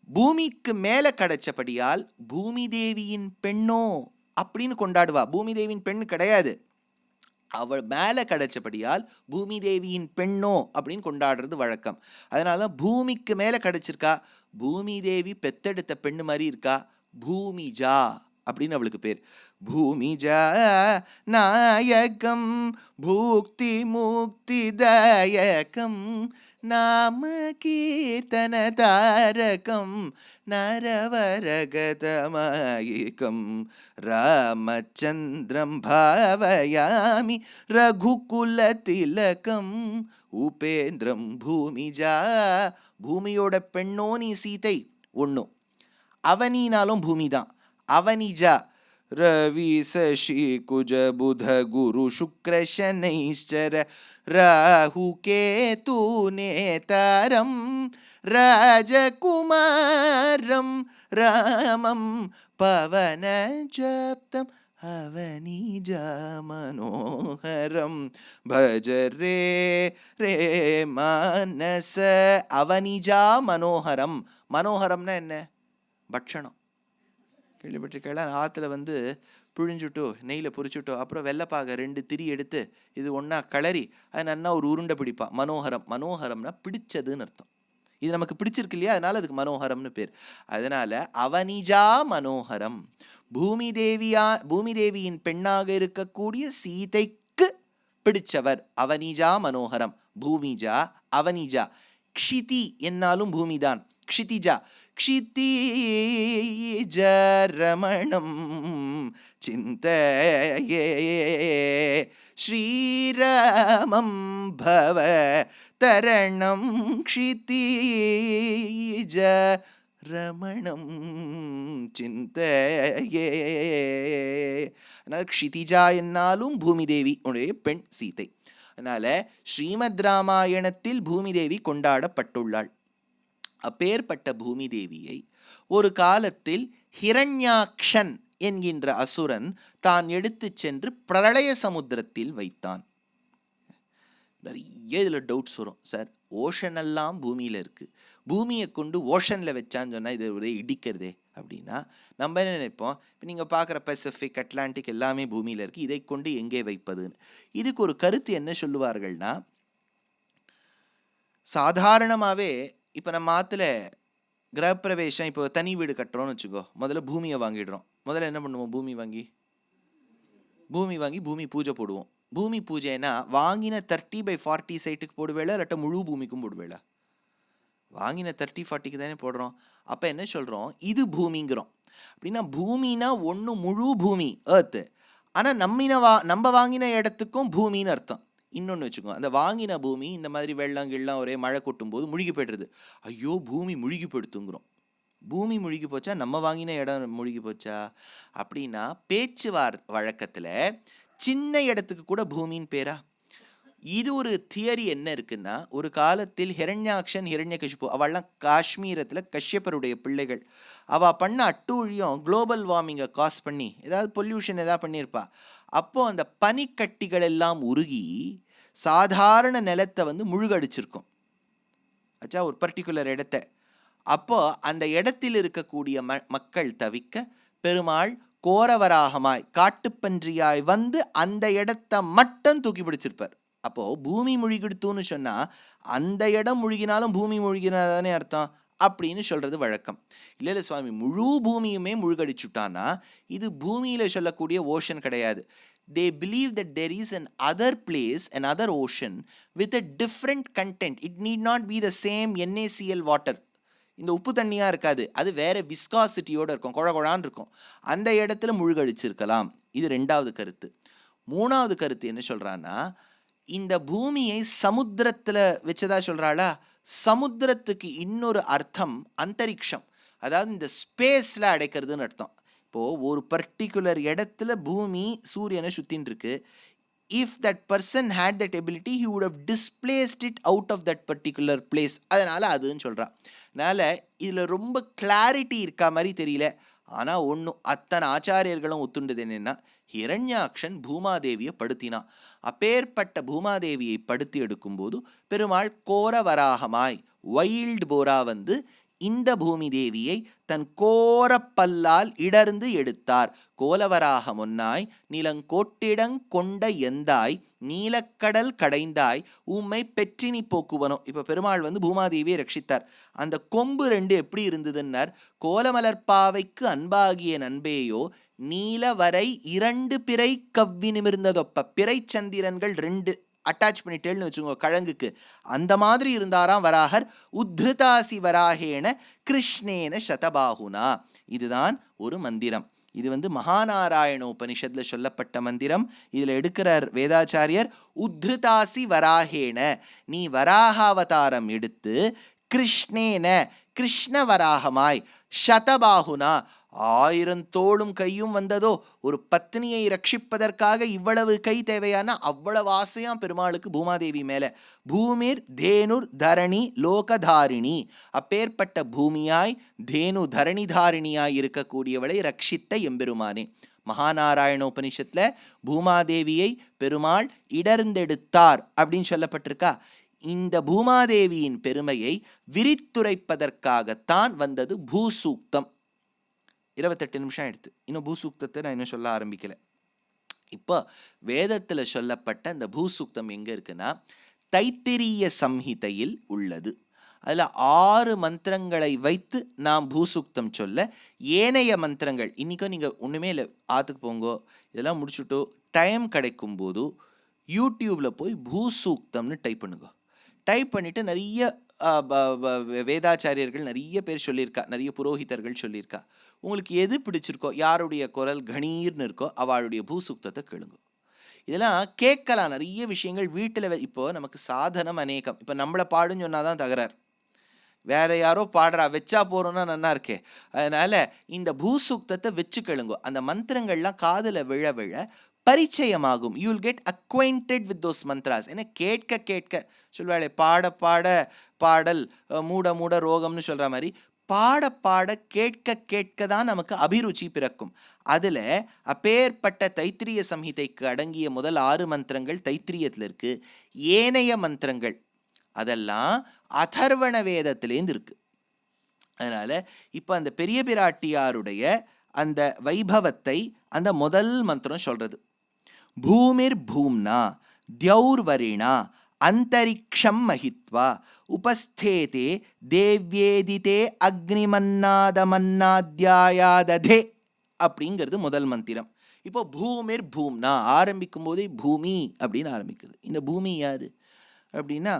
Speaker 1: பூமிக்கு மேலே கிடைச்சபடியால் பூமி தேவியின் பெண்ணோ அப்படின்னு கொண்டாடுவா. பூமி தேவியின் பெண் கிடையாது, அவள் மேலே கிடைச்சபடியால் பூமி தேவியின் பெண்ணோ அப்படின்னு கொண்டாடுறது வழக்கம். அதனால தான் பூமிக்கு மேலே கிடைச்சிருக்கா. பூமி தேவி பெத்தெடுத்த பெண்ணு மாதிரி இருக்கா. பூமிஜா அப்படின்னு அவளுக்கு பேர். பூமிஜா நாயகம் பூக்தி முக்தி தாயகம் நாம கீர்த்தன தாரகம் நரவரகதமாயிகம் ராமச்சந்திரம் பாவயாமி ரகுகுல திலகம் உபேந்திரம் பூமிஜா. பூமியோட பெண்ணோ நீ சீதை ஒண்ணு, அவனினாலும் பூமிதான். அவனிஜா ரவி சசி குஜ புத குரு சுக்ர சனைஸ்சர ராஹு கேது நேதரம் ராஜகுமாரம் ராமம் பவன ஜப்தம் அவனிஜா மனோஹரம் பஜரே ரே மானச. அவனிஜா மனோஹரம். மனோஹரம்னா என்ன? பட்சணம். கேள்விப்பட்டிருக்கேன். ஆற்றுல புழிஞ்சுட்டோ நெய்யில் பொரிச்சுட்டோ அப்புறம் வெள்ளைப்பாக 2 திரி எடுத்து இது ஒன்றா கிளறி அது நன்னா ஒரு உருண்டை பிடிப்பா. மனோகரம். மனோகரம்னா பிடிச்சதுன்னு அர்த்தம். இது நமக்கு பிடிச்சிருக்கு இல்லையா, அதனால அதுக்கு மனோகரம்னு பேர். அதனால அவனிஜா மனோகரம். பூமி தேவியின் பெண்ணாக இருக்கக்கூடிய சீதைக்கு பிடிச்சவர். அவனிஜா மனோகரம். பூமிஜா அவனிஜா. க்ஷிதி என்னாலும் பூமிதான். க்ஷிதிஜா. க்ஷிதீஜரமணம் சிந்தயே ஸ்ரீராமம் பவ தரணம் க்ஷிதீஜரமணம் சிந்தயே. அதனால் க்ஷிதிஜா என்னாலும் பூமி தேவி உடைய பெண் சீதை. அதனால ஸ்ரீமத் ராமாயணத்தில் பூமி தேவி கொண்டாடப்பட்டுள்ளாள். அப்பேற்பட்ட பூமி தேவியை ஒரு காலத்தில் ஹிரண்யாக்ஷன் என்கின்ற அசுரன் தான் எடுத்து சென்று பிரளய சமுத்திரத்தில் வைத்தான். நிறைய இதில் டவுட்ஸ் வரும். சார், ஓஷன் எல்லாம் பூமியில் இருக்குது, பூமியை கொண்டு ஓஷனில் வச்சான்னு சொன்னால் இது ஒரே இடிக்கிறதே அப்படின்னா நம்ம என்ன நினைப்போம்? இப்போ நீங்கள் பார்க்குற பசிபிக், அட்லாண்டிக் எல்லாமே பூமியில் இருக்குது, இதை கொண்டு எங்கே வைப்பதுன்னு. இதுக்கு ஒரு கருத்து என்ன சொல்லுவார்கள்னா, சாதாரணமாகவே இப்போ நம்ம ஆற்றுல கிரகப்பிரவேசம், இப்போ தனி வீடு கட்டுறோம்னு வச்சுக்கோ, முதல்ல பூமியை வாங்கிடுறோம். முதல்ல என்ன பண்ணுவோம்? பூமி வாங்கி பூமி பூஜை போடுவோம். பூமி பூஜைனா வாங்கின 30/40 சைட்டுக்கு போடுவேளா இல்லாட்ட முழு பூமிக்கும் போடுவேளா? வாங்கின 30-40க்கு தானே போடுறோம். அப்போ என்ன சொல்கிறோம்? இது பூமிங்கிறோம். அப்படின்னா பூமினா ஒன்று முழு பூமி ஏர்த்து. ஆனால் நம்ம வாங்கின இடத்துக்கும் பூமின்னு அர்த்தம். இன்னொன்று வச்சுக்கோ, அந்த வாங்கின பூமி இந்த மாதிரி வெள்ளம் ஒரே மழை கொட்டும் போது முழுகி போய்டுறது. ஐயோ பூமி முழுகி போய்டுத்துங்கிறோம். பூமி முழுகி போச்சா நம்ம வாங்கின இடம் முழுகி போச்சா? அப்படின்னா பேச்சு வழக்கத்தில் சின்ன இடத்துக்கு கூட பூமின்னு பேரா? இது ஒரு தியரி என்ன இருக்குன்னா, ஒரு காலத்தில் ஹிரண்யாக்ஷன் ஹிரண்யகசிபு அவள்லாம் காஷ்மீரத்தில் கஷ்யப்பருடைய பிள்ளைகள். அவள் பண்ண அட்டூழியம் குளோபல் வார்மிங்கை காஸ் பண்ணி ஏதாவது பொல்யூஷன் ஏதாவது பண்ணியிருப்பா. அப்போது அந்த பனிக்கட்டிகள் எல்லாம் உருகி சாதாரண நிலத்தை முழுகடிச்சிருக்கும் ஆச்சா, ஒரு பர்டிகுலர் இடத்த. அப்போ அந்த இடத்தில் இருக்கக்கூடிய மக்கள் தவிக்க பெருமாள் கோரவராகமாய் காட்டுப்பன்றியாய் அந்த இடத்தை மட்டும் தூக்கி பிடிச்சிருப்பார். அப்போது பூமி முழுகிடுத்துன்னு சொன்னால் அந்த இடம் முழுகினாலும் பூமி முழுகினாதானே அர்த்தம் அப்படின்னு சொல்கிறது வழக்கம். இல்லை இல்லை சுவாமி, முழு பூமியுமே முழுகடிச்சுட்டான்னா இது பூமியில் சொல்லக்கூடிய ஓஷன் கிடையாது. They believe that there is an other place, another ocean with a different content. It need not be the same NaCl water. இந்த உப்பு தண்ணியாக இருக்காது, அது வேறு விஸ்காசிட்டியோடு இருக்கும், குழகுழான்னு இருக்கும். அந்த இடத்துல முழுகடிச்சிருக்கலாம். இது ரெண்டாவது கருத்து. மூணாவது கருத்து என்ன சொல்கிறான்னா, இந்த பூமியை சமுத்திரத்தில் வச்சதா சொல்கிறாளா, சமுத்திரத்துக்கு இன்னொரு அர்த்தம் அந்தரிக்ஷம், அதாவது இந்த ஸ்பேஸில் அடைக்கிறதுன்னு அர்த்தம். இப்போது ஒரு பர்டிகுலர் இடத்துல பூமி சூரியனை சுற்றின்னு இருக்கு. If that person had that ability he would have displaced it out of that particular place. அதனால் அதுன்னு சொல்கிறான். அதனால் இதில் ரொம்ப கிளாரிட்டி இருக்கா மாதிரி தெரியல. ஆனால் ஒன்றும் அத்தனை ஆச்சாரியர்களும் ஒத்துண்டது என்னென்னா, ஹிரண்யாக்ஷன் பூமாதேவியை படுத்தினான். அப்பேற்பட்ட பூமாதேவியை படுத்தி எடுக்கும்போது பெருமாள் கோரவராகமாய் வைல்டு போரா வந்து இந்த பூமி தேவியை தன் கோரப்பல்லால் இடர்ந்து எடுத்தார். கோலவராக முன்னாய் நிலங்கோட்டிடங் கொண்ட எந்தாய் நீலக்கடல் கடைந்தாய் உம்மை பெற்றினி போக்குவனோ. இப்போ பெருமாள் வந்து பூமாதேவியை ரட்சித்தார். அந்த கொம்பு ரெண்டு எப்படி இருந்ததுன்னார், கோலமலர்பாவைக்கு அன்பாகிய நண்பேயோ நீலவரை 2 பிறை கவ்வி நிமிர்ந்ததொப்ப. பிறை சந்திரன்கள் 2 அட்டாச் பண்ணிட்டேன்னு வச்சுக்கோங்க கழங்குக்கு. அந்த மாதிரி இருந்தாராம் வராகர். உத்ருதாசி வராகேன கிருஷ்ணேன சதபாகுனா. இதுதான் ஒரு மந்திரம். இது வந்து மகாநாராயண உபனிஷத்தில் சொல்லப்பட்ட மந்திரம். இதில் எடுக்கிறார் வேதாச்சாரியர், உத்ருதாசி வராகேன, நீ வராகாவதாரம் எடுத்து கிருஷ்ணேன கிருஷ்ண வராகமாய் சதபாகுனா 1000 தோளும் கையும் வந்ததோ. ஒரு பத்னியை ரட்சிப்பதற்காக இவ்வளவு கை தேவையான அவ்வளவு ஆசையாம் பெருமாளுக்கு பூமாதேவி மேலே. பூமிர் தேனுர் தரணி லோகதாரிணி. அப்பேற்பட்ட பூமியாய் தேனு தரணிதாரிணியாய் இருக்கக்கூடியவளை ரட்சித்த எம்பெருமானே. மகாநாராயண உபனிஷத்தில் பூமாதேவியை பெருமாள் இடர்ந்தெடுத்தார் அப்படின்னு சொல்லப்பட்டிருக்கா. இந்த பூமாதேவியின் பெருமையை விரித்துரைப்பதற்காகத்தான் வந்தது பூசூக்தம். 28 நிமிஷம் எடுத்து இன்னும் பூசூக்தத்தை நான் இன்னும் சொல்ல ஆரம்பிக்கல. இப்போ வேதத்தில் சொல்லப்பட்ட இந்த பூசூக்தம் எங்கே இருக்குன்னா, தைத்திரிய சம்ஹிதையில் உள்ளது. அதில் 6 மந்திரங்களை வைத்து நாம் பூசூக்தம் சொல்ல, ஏனைய மந்திரங்கள் இன்றைக்கும் நீங்கள் ஒன்றுமே இல்லை, ஆற்றுக்கு போங்கோ, இதெல்லாம் முடிச்சுட்டோ டைம் கிடைக்கும் போது யூடியூப்பில் போய் பூசூக்தம்னு டைப் பண்ணுங்க. டைப் பண்ணிவிட்டு நிறைய வேதாச்சாரியர்கள் நிறைய பேர் சொல்லியிருக்கா, நிறைய புரோகிதர்கள் சொல்லியிருக்கா. உங்களுக்கு எது பிடிச்சிருக்கோ, யாருடைய குரல் கணீர்னு இருக்கோ அவளுடைய பூசூக்தத்தை கேளுங்க. இதெல்லாம் கேட்கலாம். நிறைய விஷயங்கள் வீட்டில் இப்போது நமக்கு சாதனம் அநேகம். இப்போ நம்மளை பாடுன்னு சொன்னால் தான் தகராறு, வேற யாரோ பாடுறா வச்சா போகிறோன்னா நல்லா இருக்கே. அதனால் இந்த பூசூக்தத்தை வச்சு கேளுங்க. அந்த மந்திரங்கள்லாம் காதில் விழ விழ பரிச்சயமாகும். You will get acquainted with those mantras. ஏன்னா கேட்க கேட்க சொல்வாளே, பாட பாட பாடல் மூட மூட ரோகம்னு சொல்கிற மாதிரி பாட பாட கேட்க கேட்க தான் நமக்கு அபிருச்சி பிறக்கும். அதில் அப்பேற்பட்ட தைத்திரிய சம்ஹிதைக்கு அடங்கிய முதல் 6 மந்திரங்கள் தைத்திரியத்தில் இருக்குது. ஏனைய மந்திரங்கள் அதெல்லாம் அதர்வண வேதத்திலேருந்து இருக்குது. அதனால் இப்போ அந்த பெரிய பிராட்டியாருடைய அந்த வைபவத்தை அந்த முதல் மந்திரம் சொல்கிறது. பூமிர் பூம்னா தியௌர்வரிணா அந்தரிக்ஷம் மஹித்வா உபஸ்தேதே தேவ்யேதிதே அக்னிமன்னாதமன்னாத்யாயாததே அப்படிங்கிறது முதல் மந்திரம். இப்போ பூமிர் பூம்னா ஆரம்பிக்கும் போதே பூமி அப்படின்னு ஆரம்பிக்குது. இந்த பூமி யாரு அப்படின்னா,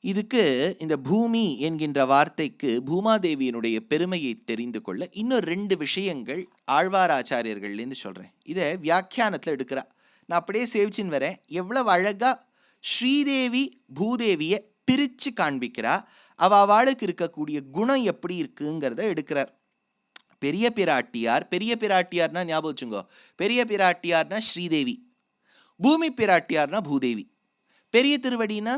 Speaker 1: இதுக்கு இந்த பூமி என்கின்ற வார்த்தைக்கு பூமாதேவியினுடைய பெருமையை தெரிந்து கொள்ள இன்னும் 2 விஷயங்கள் ஆழ்வாராச்சாரியர்கள்லேருந்து சொல்கிறேன். இதை வியாக்கியானத்தில் எடுக்கிறா. நான் அப்படியே சேவிச்சின்னு வரேன். எவ்வளவு அழகாக ஸ்ரீதேவி பூதேவியை பிரித்து காண்பிக்கிறா. அவளுக்கு இருக்கக்கூடிய குணம் எப்படி இருக்குங்கிறத எடுக்கிறார். பெரிய பிராட்டியார், பெரிய பிராட்டியார்னா ஞாபகம் வச்சுங்கோ, பெரிய பிராட்டியார்னா ஸ்ரீதேவி, பூமி பிராட்டியார்னா பூதேவி, பெரிய திருவடினா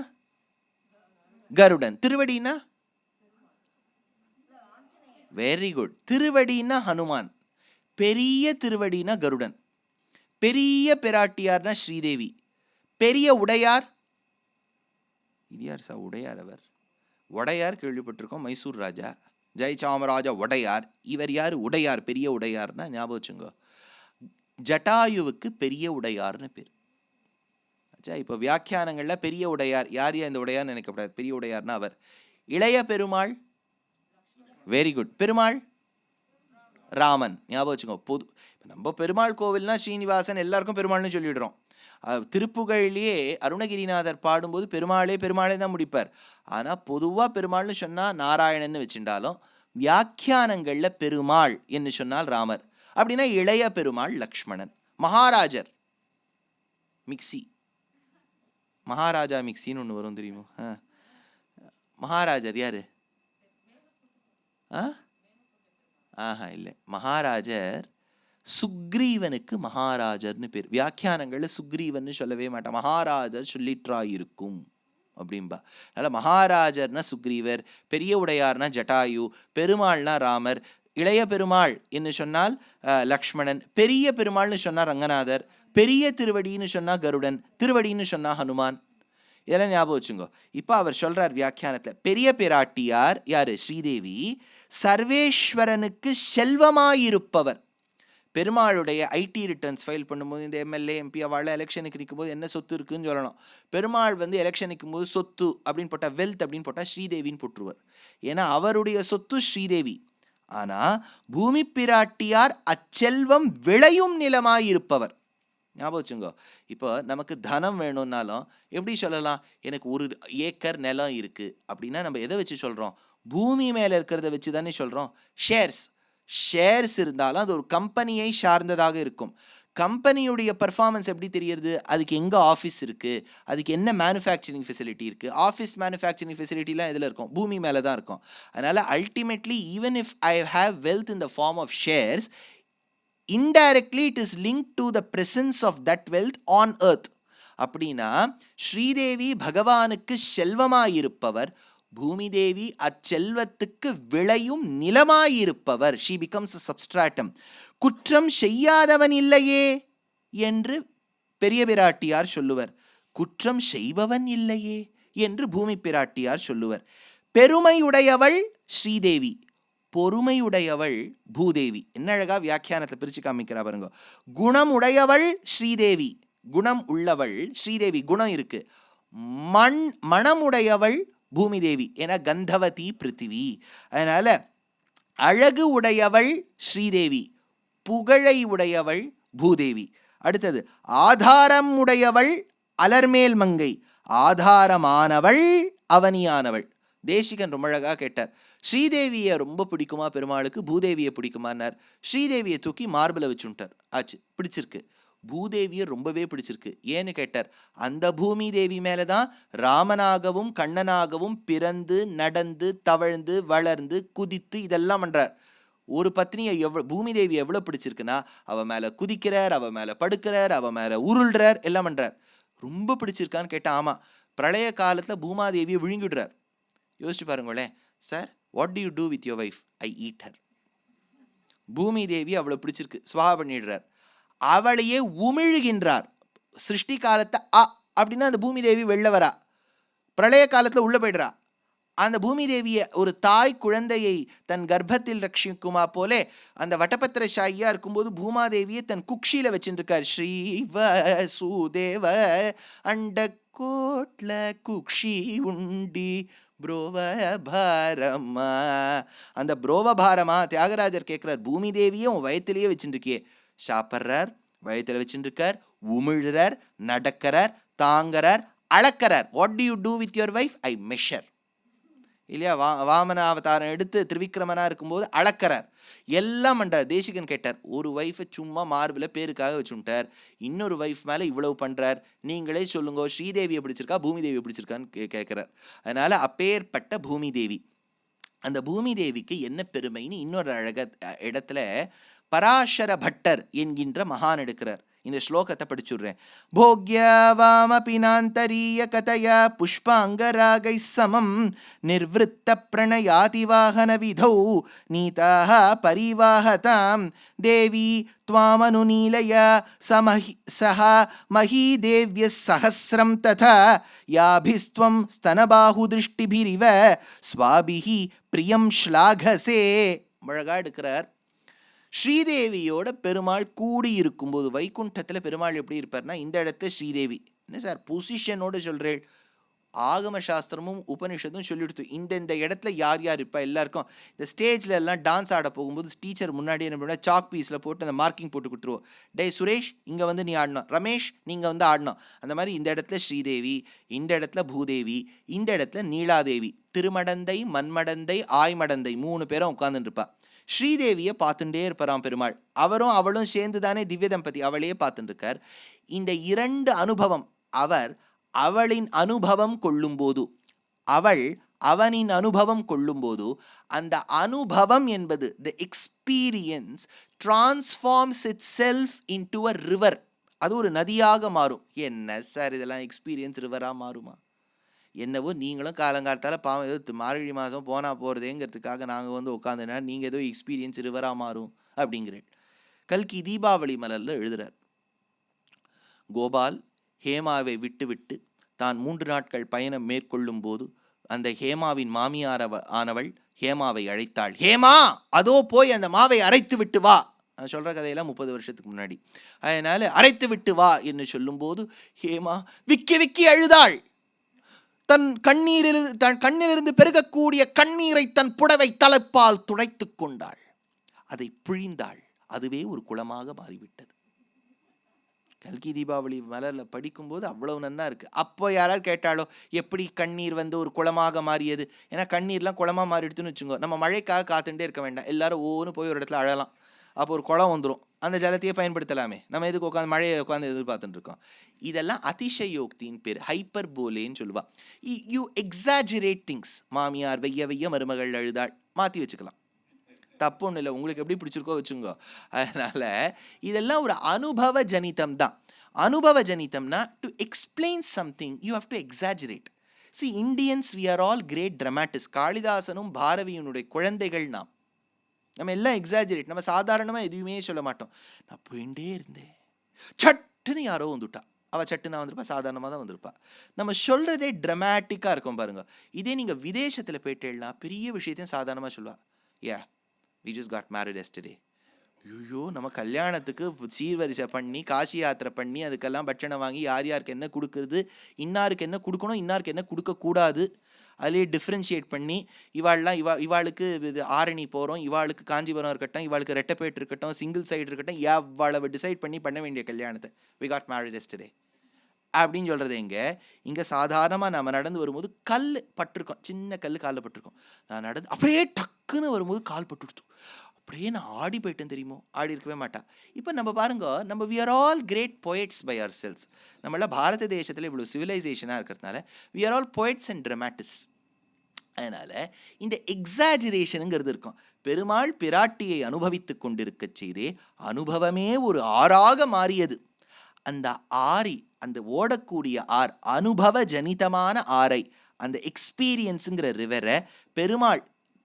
Speaker 1: கருடன், திருவடினா வெரி குட், திருவடினா ஹனுமான், பெரிய திருவடினா கருடன், பெரிய பிராட்டியார்னா ஸ்ரீதேவி, பெரிய உடையார் இது யார் சார்? உடையார் அவர் உடையார் கேள்விப்பட்டிருக்கோம், மைசூர் ராஜா ஜெயசாமராஜா உடையார். இவர் யார்? உடையார், பெரிய உடையார்னா ஞாபகம் வச்சுங்க. ஜட்டாயுவுக்கு பெரிய உடையார்னு பேர். இப்போ வியாக்கியானங்களில் பெரிய உடையார் யார் இந்த உடையார்னு நினைக்கப்படாது. பெரிய உடையார்னா அவர். இளைய பெருமாள் வெரி குட். பெருமாள் ராமன் ஞாபகம் வச்சுக்கோ. பொது நம்ம பெருமாள் கோவில்னா ஸ்ரீனிவாசன் எல்லாருக்கும் பெருமாள்னு சொல்லிடுறோம். திருப்புகழிலேயே அருணகிரிநாதர் பாடும்போது பெருமாளே தான் முடிப்பார். ஆனால் பொதுவாக பெருமாள்னு சொன்னால் நாராயணன்னு வச்சுட்டாலும் வியாக்கியானங்களில் பெருமாள் என்று சொன்னால் ராமர். அப்படின்னா இளைய பெருமாள் லக்ஷ்மணன். மகாராஜர் மிக்சி, மகாராஜா மிக்சின்னு ஒன்று வரும் தெரியுமோ? மகாராஜர் யாரு? இல்லை, மகாராஜர் சுக்ரீவனுக்கு மகாராஜர்னு பேர். வியாக்கியானங்கள்ல சுக்ரீவன் சொல்லவே மாட்டான், மகாராஜர் சொல்லிற்றாயிருக்கும் அப்படின்பா. அதனால மகாராஜர்னா சுக்ரீவர், பெரிய உடையார்னா ஜட்டாயு, பெருமாள்னா ராமர், இளைய பெருமாள் என்று சொன்னால் லக்ஷ்மணன், பெரிய பெருமாள்னு சொன்னா ரங்கநாதர், பெரிய திருவடின்னு சொன்னா கருடன், திருவடின்னு சொன்னா ஹனுமான். இதெல்லாம் ஞாபகம் வச்சுங்கோ. இப்போ அவர் சொல்றார் வியாக்கியானத்தில், பெரிய பிராட்டியார் யாரு? ஸ்ரீதேவி சர்வேஸ்வரனுக்கு செல்வமாயிருப்பவர். பெருமாளுடைய ஐடி ரிட்டர்ன்ஸ் ஃபைல் பண்ணும்போது இந்த எம்எல்ஏ எம்பி அவளை எலெக்ஷனுக்கு நிற்கும்போது என்ன சொத்து இருக்குன்னு சொல்லணும். பெருமாள் எலெக்ஷன் நிற்கும்போது சொத்து அப்படின்னு போட்டால், வெல்த் அப்படின்னு போட்டால் ஸ்ரீதேவின்னு போட்டுருவார். ஏன்னா அவருடைய சொத்து ஸ்ரீதேவி. ஆனால் பூமி பிராட்டியார் அச்செல்வம் விளையும் நிலமாயிருப்பவர். ஞாபகம் வச்சுங்கோ. இப்போ நமக்கு தனம் வேணும்னாலும் எப்படி சொல்லலாம்? எனக்கு 1 ஏக்கர் நிலம் இருக்குது அப்படின்னா நம்ம எதை வச்சு சொல்கிறோம்? பூமி மேலே இருக்கிறத வச்சு தானே சொல்கிறோம். ஷேர்ஸ் இருந்தாலும் அது ஒரு கம்பெனியை சார்ந்ததாக இருக்கும். கம்பெனியுடைய பர்ஃபார்மன்ஸ் எப்படி தெரியுது? அதுக்கு எங்கே ஆஃபீஸ் இருக்குது, அதுக்கு என்ன மேனுஃபேக்சரிங் ஃபெசிலிட்டி இருக்குது. ஆஃபீஸ் மேனுஃபேக்சரிங் ஃபெசிலிட்டிலாம் எதில் இருக்கும்? பூமி மேலே தான் இருக்கும். அதனால் ultimately even if I have wealth in the form of shares, indirectly it is linked to the presence of that wealth on earth. அப்படின்னா ஸ்ரீதேவி பகவானுக்கு செல்வமாயிருப்பவர், பூமி தேவி அச்செல்வத்துக்கு விளையும் நிலமாயிருப்பவர். she becomes a substratum. குற்றம் செய்யாதவன் இல்லையே என்று பெரிய பிராட்டியார் சொல்லுவர், குற்றம் செய்பவன் இல்லையே என்று பூமி பிராட்டியார் சொல்லுவர். பெருமையுடையவள் ஸ்ரீதேவி, பொறுமையுடையவள் பூதேவி. என்ன அழகா வியாக்கியானத்தை பிரிச்சு காமிக்கிறா பாருங்க. குணம் உடையவள் ஸ்ரீதேவி, குணம் உள்ளவள் ஸ்ரீதேவி, குணம் இருக்கு. மணமுடையவள் பூமி தேவி, ஏன்னா கந்தவதி பிருத்திவி. அதனால அழகு உடையவள் ஸ்ரீதேவி, புகழை உடையவள் பூதேவி. அடுத்தது ஆதாரம் உடையவள் அலர்மேல் மங்கை, ஆதாரமானவள் அவனியானவள். தேசிகன் ரொம்ப அழகா கேட்டார், ஸ்ரீதேவியை ரொம்ப பிடிக்குமா பெருமாளுக்கு, பூதேவியை பிடிக்குமான்னார். ஸ்ரீதேவியை தூக்கி மார்பில் வச்சுட்டார், ஆச்சு, பிடிச்சிருக்கு. பூதேவியை ரொம்பவே பிடிச்சிருக்கு. ஏன்னு கேட்டார், அந்த பூமி தேவி மேலே தான் ராமனாகவும் கண்ணனாகவும் பிறந்து நடந்து தவழ்ந்து வளர்ந்து குதித்து இதெல்லாம் பண்ணுறார். ஒரு பத்னியை பூமி தேவி எவ்வளோ பிடிச்சிருக்குன்னா, அவள் மேலே குதிக்கிறார், அவள் மேலே படுக்கிறார், அவள் மேலே உருள்றார், எல்லாம் பண்ணுறார். ரொம்ப பிடிச்சிருக்கான்னு கேட்டால் ஆமாம். பிரளய காலத்தில் பூமாதேவியை விழுங்கிடுறார். யோசிச்சு பாருங்களேன் sir, what do you do with your wife? I eat her. பூமி தேவி அவ்வளோ பிடிச்சிருக்கு, ஸ்வஹா பண்ணிடுறார். அவளையே உமிழுகின்றார். சிருஷ்டி காலத்தை அப்படின்னா அந்த பூமி தேவி வெளில வரா, பிரளய காலத்தில் உள்ளே போய்டுறா. அந்த பூமி தேவியை ஒரு தாய் குழந்தையை தன் கர்ப்பத்தில் ரட்சிக்குமா போலே அந்த வட்டபத்திர ஷாயியா இருக்கும்போது பூமாதேவியை தன் குக்ஷியில் வச்சுருக்கார். ஸ்ரீவ சுதேவ அண்ட கோட்ல குக்ஷி உண்டி புரோவபாரமா. அந்த புரோவபாரமா தியாகராஜர் கேட்குறார், பூமி தேவியே உன் வயத்திலேயே வச்சுருக்கியே. சாப்பிட்றார், வயத்தில் வச்சுருக்கார், உமிழ்றார், நடக்கிறார், தாங்கிறார், அளக்கிறார். What do you do with your wife? I measure. இல்லையா? வாமன அவதாரம் எடுத்து திருவிக்கிரமனா இருக்கும்போது அளக்கிறார், எல்லாம் பண்ணுறார். தேசிகன் கேட்டார், ஒரு ஒய்ஃபை சும்மா மார்பில் பேருக்காக வச்சுட்டார், இன்னொரு ஒய்ஃப் மேலே இவ்வளவு பண்ணுறார், நீங்களே சொல்லுங்க, ஸ்ரீதேவியை பிடிச்சிருக்கா பூமி தேவியை பிடிச்சிருக்கான்னு கேட்குறார். அதனால் அப்பேற்பட்ட பூமி தேவி, அந்த பூமி தேவிக்கு என்ன பெருமைன்னு இன்னொரு அழக இடத்துல பராசர பட்டர் என்கின்ற மகான் எடுக்கிறார். இந்த ஸ்லோகத்தை படிச்சுடுறேன். போக்யவாமபினாந்தரீய கதய புஷ்பாங்கராகை சமம் நிர்வృத்த பிரணயாதிவாகன விதௌ நீதாக பரிவாஹதாம் தேவி த்வாமனுநீலய சஹ மஹீதேவ்ய சஹஸ்ரம் ததா யாபிஸ்த்வம் ஸ்தனபாஹு திருஷ்டிபிரிவ ஸ்வாபிஹி பிரியம் ஸ்லாகசே. அழகா எடுக்கிறார். ஸ்ரீதேவியோட பெருமாள் கூடி இருக்கும்போது, வைகுண்டத்தில் பெருமாள் எப்படி இருப்பார்னா, இந்த இடத்துல ஸ்ரீதேவி, என்ன சார் பொசிஷனோடு சொல்கிறேன்? ஆகம சாஸ்திரமும் உபனிஷத்தும் சொல்லிடுத்து இந்த இடத்துல யார் யார் இப்போ எல்லாருக்கும் இந்த ஸ்டேஜில் எல்லாம் டான்ஸ் ஆட போகும்போது டீச்சர் முன்னாடி என்ன பண்ணால் சாக் பீஸில் போட்டு அந்த மார்க்கிங் போட்டு கொடுத்துருவோம். டே சுரேஷ் இங்கே வந்து நீ ஆடணும், ரமேஷ் நீங்கள் வந்து ஆடணும். அந்த மாதிரி இந்த இடத்துல ஸ்ரீதேவி, இந்த இடத்துல பூதேவி, இந்த இடத்துல நீலாதேவி, திருமடந்தை, மண்மடந்தை, ஆய்மடந்தை 3 பேரும் உட்காந்துருப்பா. ஸ்ரீதேவியை பார்த்துட்டே இருப்பாராம் பெருமாள். அவரும் அவளும் சேர்ந்து தானே திவ்ய தம்பதி, அவளையே பார்த்துட்டு இருக்கார். இந்த 2 அனுபவம், அவளின் அனுபவம் கொள்ளும்போது, அவள் அவனின் அனுபவம் கொள்ளும்போது, அந்த அனுபவம் என்பது the experience transforms itself into a river. அது ஒரு நதியாக மாறும். என்ன சார் இதெல்லாம் எக்ஸ்பீரியன்ஸ் ரிவராக மாறுமா? என்னவோ நீங்களும் காலங்காலத்தால் பாவம் ஏதோ மார்கழி மாதம் போனால் போகிறதேங்கிறதுக்காக நாங்கள் வந்து உட்காந்துனா நீங்கள் ஏதோ எக்ஸ்பீரியன்ஸ் ரிவராக மாறும் அப்படிங்கிறேன். கல்கி தீபாவளி மலரில் எழுதுகிறார், கோபால் ஹேமாவை விட்டுவிட்டு தான் 3 நாட்கள் பயணம் மேற்கொள்ளும் போது அந்த ஹேமாவின் ஆனவள் ஹேமாவை அழைத்தாள். ஹேமா, அதோ போய் அந்த மாவை அரைத்து விட்டு வா. நான் சொல்கிற கதையெல்லாம் 30 வருஷத்துக்கு முன்னாடி. அதனால் அரைத்து விட்டு வா என்று சொல்லும்போது ஹேமா விக்கி விக்கி அழுதாள். தன் கண்ணிலிருந்து பெருகக்கூடிய கண்ணீரை தன் புடவை தலைப்பால் துடைத்து கொண்டாள். அதை பிழிந்தாள். அதுவே ஒரு குளமாக மாறிவிட்டது. கல்கி தீபாவளி மலரில் படிக்கும்போது அவ்வளவு நன்னா இருக்குது. அப்போ யாராவது கேட்டாலோ எப்படி கண்ணீர் வந்து ஒரு குளமாக மாறியது? ஏன்னா கண்ணீர்லாம் குளமாக மாறிடுதுன்னு வச்சுக்கோ, நம்ம மழைக்காக காத்துட்டே இருக்க வேண்டாம், எல்லாரும் ஒவ்வொன்று போய் ஒரு இடத்துல அழலாம். அப்போ ஒரு குளம் வந்துடும், அந்த ஜலத்தையே பயன்படுத்தலாமே. நம்ம எதுக்கு உட்காந்து மழையை உட்காந்து எதிர்பார்த்துட்டு இருக்கோம்? இதெல்லாம் அதிசயோக்தின் பேர், ஹைப்பர் போலேன்னு சொல்லுவா. You exaggerate things. மாமியார் வெய்ய மருமகள் அழுதாள், மாற்றி வச்சுக்கலாம், தப்பு ஒன்றும் இல்லை, உங்களுக்கு எப்படி பிடிச்சிருக்கோ வச்சுங்கோ. அதனால் இதெல்லாம் ஒரு அனுபவ ஜனிதம் தான். அனுபவ ஜனிதம்னா to explain something you have to exaggerate. See Indians we are all great dramatist. காளிதாசனும் பாரதியினுடைய குழந்தைகள் நாம். நம்ம எல்லாம் எக்ஸாஜரேட். நம்ம சாதாரணமாக எதுவுமே சொல்ல மாட்டோம். நான் போயிட்டே இருந்தேன், சட்டுன்னு யாரோ வந்துட்டா, அவள் சட்டுனா வந்திருப்பா, சாதாரணமாக தான் வந்திருப்பா. நம்ம சொல்கிறதே ட்ராமாட்டிக்காக இருக்கும் பாருங்க. இதே நீங்கள் விதேசத்தில் போயிட்டேன்னா பெரிய விஷயத்தையும் சாதாரணமாக சொல்லுவா. we just got married yesterday. ஐயோ, நம்ம கல்யாணத்துக்கு சீர்வரிசை பண்ணி காசி யாத்திரை பண்ணி அதுக்கெல்லாம் பட்சணம் வாங்கி யார் யாருக்கு என்ன கொடுக்குறது, இன்னாருக்கு என்ன கொடுக்கணும், இன்னாருக்கு என்ன கொடுக்கக்கூடாது, அதுலேயே டிஃப்ரென்ஷியேட் பண்ணி இவாளுக்கு இது ஆரணி போகிறோம், இவாளுக்கு காஞ்சிபுரம் இருக்கட்டும், இவாளுக்கு ரெட்டப்பேட் இருக்கட்டும், சிங்கிள் சைடு இருக்கட்டும், எவ்வளவு டிசைட் பண்ண வேண்டிய கல்யாணத்தை we got married yesterday அப்படின்னு சொல்கிறது. இங்கே சாதாரணமாக நம்ம நடந்து வரும்போது கல் பட்டிருக்கோம், சின்ன கல் காலில் பட்டிருக்கோம். நான் நடந்து அப்படியே டக்குன்னு வரும்போது கால் பட்டுடுத்து, அப்படியே நான் ஆடி போயிட்டேன் தெரியுமோ. ஆடி இருக்கவே மாட்டா. இப்போ நம்ம பாருங்க, நம்ம we are all great poets by ourselves. நம்மளாம் பாரத தேசத்தில் இவ்வளோ சிவிலைசேஷனாக இருக்கிறதுனால we are all poets and dramatist. அதனால் இந்த எக்ஸாஜரேஷனுங்கிறது இருக்கும். பெருமாள் பிராட்டியை அனுபவித்து கொண்டிருக்க செய்தே அனுபவமே ஒரு ஆறாக மாறியது. அந்த ஆரி, அந்த ஓடக்கூடிய ஆர், அனுபவ ஜனிதமான ஆரை, அந்த எக்ஸ்பீரியன்ஸுங்கிற ரிவரை பெருமாள்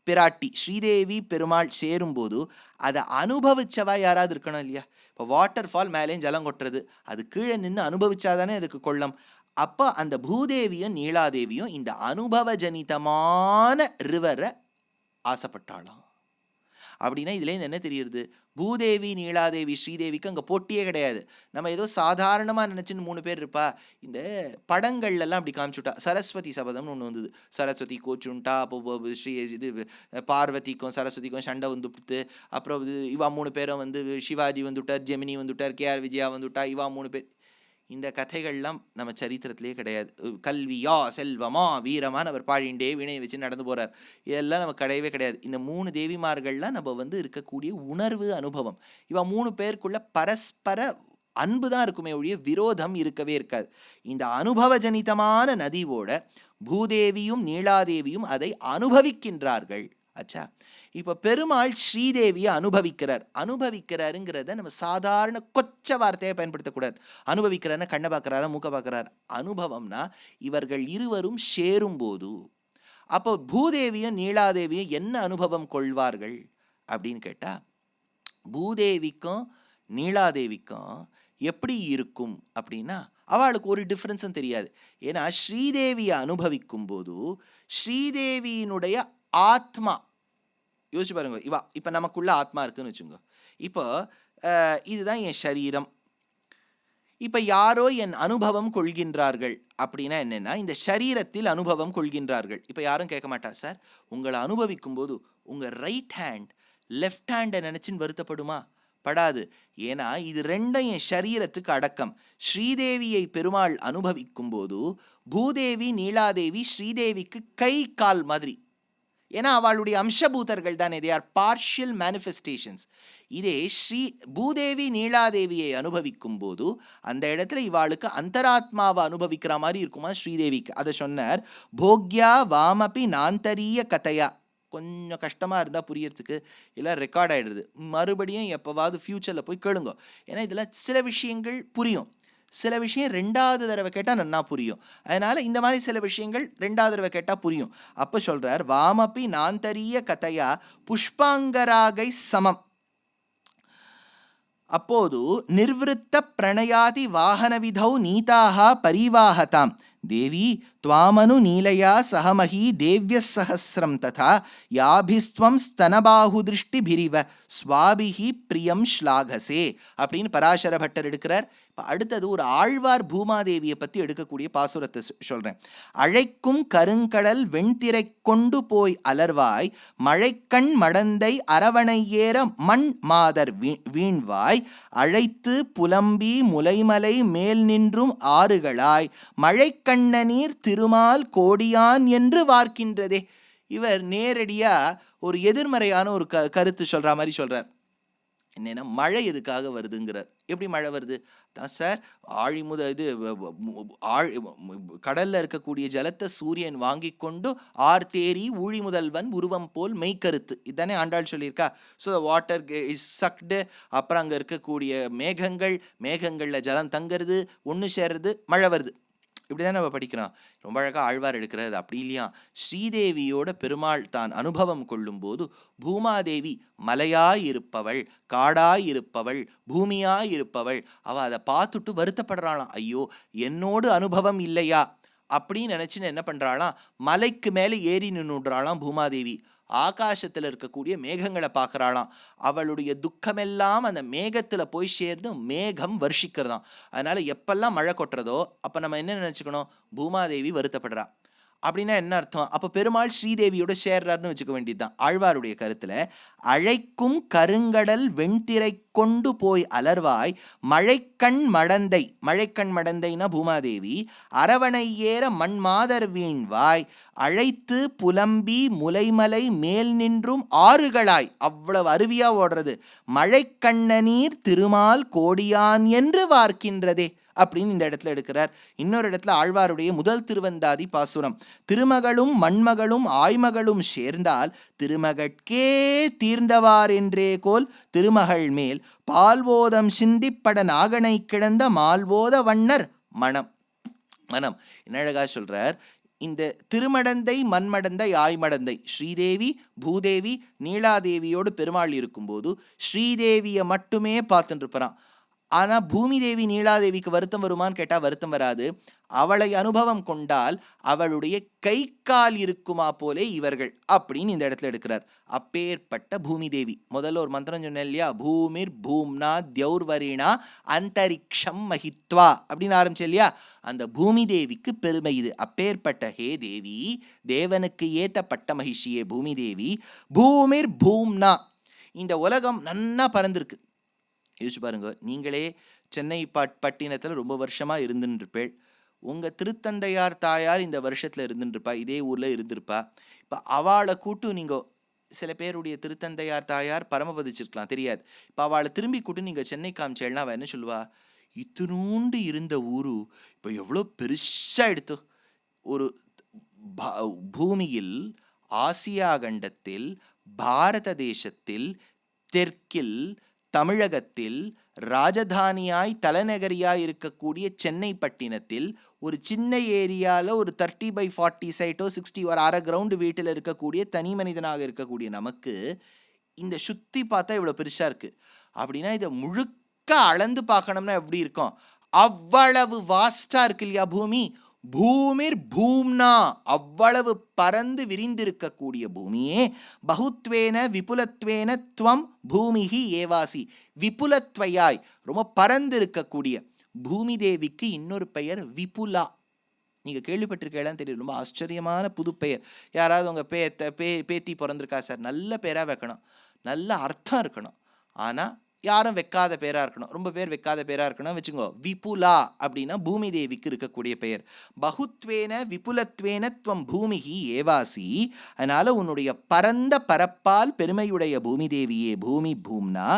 Speaker 1: பிராட்டி ஸ்ரீதேவி பெருமாள் சேரும்போது அதை அனுபவிச்சவா யாராவது இருக்கணும் இல்லையா? இப்போ வாட்டர் ஃபால் மேலேயும் ஜலம் கொட்டுறது, அது கீழே நின்று அனுபவிச்சாதானே அதுக்கு கொள்ளம். அப்போ அந்த பூதேவியும் நீலாதேவியும் இந்த அனுபவ ஜனிதமான ரிவரை ஆசைப்பட்டாளாம். அப்படின்னா இதுலேருந்து என்ன தெரியுது? பூதேவி, நீலாதேவி, ஸ்ரீதேவிக்கு அங்கே போட்டியே கிடையாது. நம்ம ஏதோ சாதாரணமாக நினச்சின்னு 3 பேர் இருப்பா. இந்த படங்கள்லாம் அப்படி காமிச்சுட்டா. சரஸ்வதி சபதம்னு ஒன்று வந்தது. சரஸ்வதி கோச்சுண்டா, அப்போ ஸ்ரீ இது பார்வதிக்கும் சரஸ்வதிக்கும் சண்டை வந்துவிட்டு, அப்புறம் இவா 3 பேரும் வந்து சிவாஜி வந்துவிட்டார், ஜெமினி வந்துவிட்டார், KR விஜயா வந்துவிட்டா, இவா 3 பேர். இந்த கதைகள்லாம் நம்ம சரித்திரத்திலே கிடையாது. கல்வியா செல்வமா வீரமான அவர் பாழிண்டே வினை வச்சு நடந்து போகிறார். இதெல்லாம் நம்ம கிடையவே கிடையாது. இந்த 3 தேவிமார்கள்லாம் நம்ம வந்து இருக்கக்கூடிய உணர்வு அனுபவம். இவ 3 பேருக்குள்ள பரஸ்பர அன்பு தான் இருக்குமே ஒழிய விரோதம் இருக்கவே இருக்காது. இந்த அனுபவ ஜனிதமான நதியோட பூதேவியும் நீலாதேவியும் அதை அனுபவிக்கின்றார்கள். ஆச்சா, இப்போ பெருமாள் ஸ்ரீதேவியை அனுபவிக்கிறாருங்கிறத நம்ம சாதாரண கொச்ச வார்த்தையை பயன்படுத்தக்கூடாது. அனுபவிக்கிறாருன்னா கண்ணை பார்க்குறாரா, மூக்க பார்க்குறாரு. அனுபவம்னா இவர்கள் இருவரும் சேரும்போது, அப்போ பூதேவியும் நீலாதேவியும் என்ன அனுபவம் கொள்வார்கள் அப்படின்னு கேட்டால், பூதேவிக்கும் நீலாதேவிக்கும் எப்படி இருக்கும் அப்படின்னா அவளுக்கு ஒரு டிஃப்ரென்ஸும் தெரியாது. ஏன்னா ஸ்ரீதேவியை அனுபவிக்கும் போது ஸ்ரீதேவியினுடைய ஆத்மா, யோசிச்சு பாருங்க, இப்போ நமக்குள்ள ஆத்மா இருக்குன்னு வச்சுங்க. இப்போ இதுதான் என் சரீரம். இப்ப யாரோ என் அனுபவம் கொள்கின்றார்கள் அப்படின்னா என்னன்னா, இந்த சரீரத்தில் அனுபவம் கொள்கின்றார்கள். இப்ப யாரும் கேட்க மாட்டா, சார் உங்களை அனுபவிக்கும் போது உங்க ரைட் ஹேண்ட் லெஃப்ட் ஹேண்டை நினைச்சுன்னு வருத்தப்படுமா? படாது. ஏன்னா இது ரெண்டும் என் சரீரத்துக்கு அடக்கம். ஸ்ரீதேவியை பெருமாள் அனுபவிக்கும் போது பூதேவி நீலாதேவி ஸ்ரீதேவிக்கு கை கால் மாதிரி. ஏன்னா அவளுடைய அம்சபூதர்கள் தானே, தே ஆர் பார்ஷியல் மேனிஃபெஸ்டேஷன்ஸ். இதே பூதேவி நீலாதேவியை அனுபவிக்கும் போது அந்த இடத்துல இவாளுக்கு அந்தராத்மாவை அனுபவிக்கிற மாதிரி இருக்குமா ஸ்ரீதேவிக்கு. அதை சொன்னார், போக்யா வாமபி நாந்தரிய கதையா. கொஞ்சம் கஷ்டமாக இருந்தால் புரியறதுக்கு இல்லை ரெக்கார்ட் ஆகிடுது, மறுபடியும் எப்போவாவது ஃப்யூச்சரில் போய் கேளுங்க. ஏன்னா இதில் சில விஷயங்கள் புரியும், சில விஷயம் ரெண்டாவது தடவை கேட்டால் நன்னா புரியும். அதனால் இந்த மாதிரி சில விஷயங்கள் ரெண்டாவது தடவை கேட்டால் புரியும். அப்போ சொல்கிறார், வாமப்பி நாந்தரிய கதையா புஷ்பாங்கராகை சமம். அப்போது நிர்விருத்த பிரணயாதி வாகன விதௌ நீதாக பரிவாகதாம் தேவி துவாமனு நீலையா சகமஹி தேவ்ய சஹசிரம் ததா யாபிஸ்துவம் ஸ்தனபாஹு திருஷ்டி பிரிவ ஸ்வாபிஹி பிரியம் ஸ்லாகசே அப்படின்னு பராசர பட்டர் எடுக்கிறார். இப்போ அடுத்தது ஒரு ஆழ்வார் பூமாதேவியை பற்றி எடுக்கக்கூடிய பாசுரத்தை சொல்கிறேன். அழைக்கும் கருங்கடல் வெண்திரை கொண்டு போய் அலர்வாய் மழைக்கண் மடந்தை அரவணை ஏற மண் மாதர் வீண்வாய் அழைத்து புலம்பி முலைமலை மேல் நின்றும் ஆறுகளாய் மழைக்கண்ண நீர் திருமால் கோடியான் என்று வார்க்கின்றதே. இவர் நேரடியாக ஒரு எதிர்மறையான ஒரு கருத்து சொல்கிற மாதிரி சொல்கிறார். என்னென்னா, மழை எதுக்காக வருதுங்கிறார். எப்படி மழை வருது? தான் சார் கடலில் இருக்கக்கூடிய ஜலத்தை சூரியன் வாங்கி கொண்டு ஆர்த்தேரி ஊழி முதல்வன் உருவம் போல் மெய்கருத்து, இதுதானே ஆண்டாள் சொல்லியிருக்கா. So the water is sucked. அப்புறம் அங்கே இருக்கக்கூடிய மேகங்களில் ஜலம் தங்கிறது, ஒன்று சேர்றது, மழை வருது. இப்படி தான் நம்ம படிக்கிறோம். ரொம்ப அழகாக ஆழ்வார் எடுக்கிறது. அப்படி இல்லையா, ஸ்ரீதேவியோட பெருமாள் தான் அனுபவம் கொள்ளும்போது பூமாதேவி மலையாயிருப்பவள், காடாயிருப்பவள், பூமியாயிருப்பவள். அவள் அதை பார்த்துட்டு வருத்தப்படுறாளாம், ஐயோ என்னோடு அனுபவம் இல்லையா அப்படின்னு நினச்சின்னு என்ன பண்ணுறாளாம், மலைக்கு மேலே ஏறி நின்றுடுறாளாம் பூமாதேவி. ஆகாசத்தில் இருக்கக்கூடிய மேகங்களை பார்க்குறாளாம். அவளுடைய துக்கமெல்லாம் அந்த மேகத்தில் போய் சேர்ந்து மேகம் வருஷிக்கிறதாம். அதனால் எப்பெல்லாம் மழை கொட்டுறதோ அப்போ நம்ம என்ன நினச்சிக்கணும், பூமாதேவி வருத்தப்படுறா அப்படின்னா என்ன அர்த்தம்? அப்போ பெருமாள் ஸ்ரீதேவியோட சேர்றாருன்னு வச்சுக்க வேண்டியது தான். ஆழ்வாருடைய கருத்தில் அழைக்கும் கருங்கடல் வெண்திரை கொண்டு போய் அலர்வாய் மழைக்கண் மடந்தைனா பூமாதேவி அரவணை ஏற மண்மாதர் வீண்வாய் அழைத்து புலம்பி முலைமலை மேல் நின்றும் ஆறுகளாய், அவ்வளவு அருவியா ஓடுறது, மழைக்கண்ண நீர் திருமால் கோடியான் என்று வார்க்கின்றதே அப்படின்னு இந்த இடத்துல எடுக்கிறார். இன்னொரு இடத்துல ஆழ்வாருடைய முதல் திருவந்தாதி பாசுரம், திருமகளும் மண்மகளும் ஆய்மகளும் சேர்ந்தால் திருமகட்கே தீர்ந்தவார் என்றே கோல் திருமகள் மேல் பால்வோதம் சிந்திப்பட நாகனை கிடந்த மால்வோத வண்ணர் மனம். என்ன அழகா சொல்றார். இந்த திருமடந்தை மண்மடந்தை ஆய்மடந்தை ஸ்ரீதேவி பூதேவி நீலாதேவியோடு பெருமாள் இருக்கும்போது ஸ்ரீதேவியை மட்டுமே பார்த்துட்டு இருப்பான். ஆனால் பூமி தேவி நீலாதேவிக்கு வருத்தம் வருமானு கேட்டால் வருத்தம் வராது. அவளை அனுபவம் கொண்டால் அவளுடைய கை கால் இருக்குமா போலே இவர்கள் அப்படின்னு இந்த இடத்துல எடுக்கிறார். அப்பேற்பட்ட பூமி தேவி. முதல்ல ஒரு மந்திரம் சொன்னேன் இல்லையா, பூமிர் பூம்னா தியௌர்வரிணா அந்தரிக்ஷம் மஹித்வா அப்படின்னு ஆரம்பிச்சேன் இல்லையா, அந்த பூமி தேவிக்கு பெருமை இது. அப்பேற்பட்ட ஹே தேவி, தேவனுக்கு ஏத்தப்பட்ட மகிஷியே பூமி தேவி. பூமிர் பூம்னா, இந்த உலகம் நன்னா பறந்துருக்கு. யோசிச்சு பாருங்க, நீங்களே சென்னை பட்டினத்தில் ரொம்ப வருஷமாக இருந்துருப்பேள். உங்கள் திருத்தந்தையார் தாயார் இந்த வருஷத்தில் இருந்துருப்பா, இதே ஊரில் இருந்திருப்பா. இப்போ அவளை கூட்டு நீங்கள், சில பேருடைய திருத்தந்தையார் தாயார் பரமபதிச்சிருக்கலாம், தெரியாது. இப்போ அவளை திரும்பி கூட்டு நீங்கள் சென்னை காமிச்சேள்னா அவள் என்ன சொல்லுவா, இத்தினூண்டு இருந்த ஊரு இப்போ எவ்வளோ பெருசாக எடுத்து. ஒரு பூமியில், ஆசியா கண்டத்தில், பாரத தேசத்தில், தெற்கில் தமிழகத்தில் ராஜதானியாய் தலைநகரியாய் இருக்கக்கூடிய சென்னை பட்டினத்தில் ஒரு சின்ன ஏரியாவில் ஒரு 30x40 சைட்டோ 60 ஒரு அரை கிரவுண்டு வீட்டில் இருக்கக்கூடிய தனி மனிதனாக இருக்கக்கூடிய நமக்கு இந்த சுற்றி பார்த்தா இவ்வளோ பெருசாக இருக்குது. அப்படின்னா இதை முழுக்க அளந்து பார்க்கணும்னா எப்படி இருக்கும், அவ்வளவு வாஸ்டாக இருக்கு இல்லையா பூமி. பூமிர் பூம்னா, அவ்வளவு பறந்து விரிந்திருக்கக்கூடிய பூமியே. பகுத்வேன விபுலத்வேன துவம் பூமிஹி ஏவாசி, விபுலத்வயாய் ரொம்ப பறந்து இருக்கக்கூடிய பூமி தேவிக்கு இன்னொரு பெயர் விபுலா. நீங்கள் கேள்விப்பட்டிருக்கலாம் தெரியும், ரொம்ப ஆச்சரியமான புது பெயர். யாராவது உங்கள் பேத்தி பிறந்திருக்கா சார், நல்ல பேராக வைக்கணும், நல்ல அர்த்தம் இருக்கணும், ஆனால் யாரும் வைக்காத பேராக இருக்கணும், ரொம்ப பேர் வைக்காத பேராக இருக்கணும் வச்சுக்கோ. விபுலா அப்படின்னா பூமி தேவிக்கு இருக்கக்கூடிய பெயர். பகுத்வேன விபுலத்வேன துவம் பூமிகி ஏவாசி. அதனால உன்னுடைய பரந்த பரப்பால் பெருமையுடைய பூமி தேவியே பூமி பூம்னா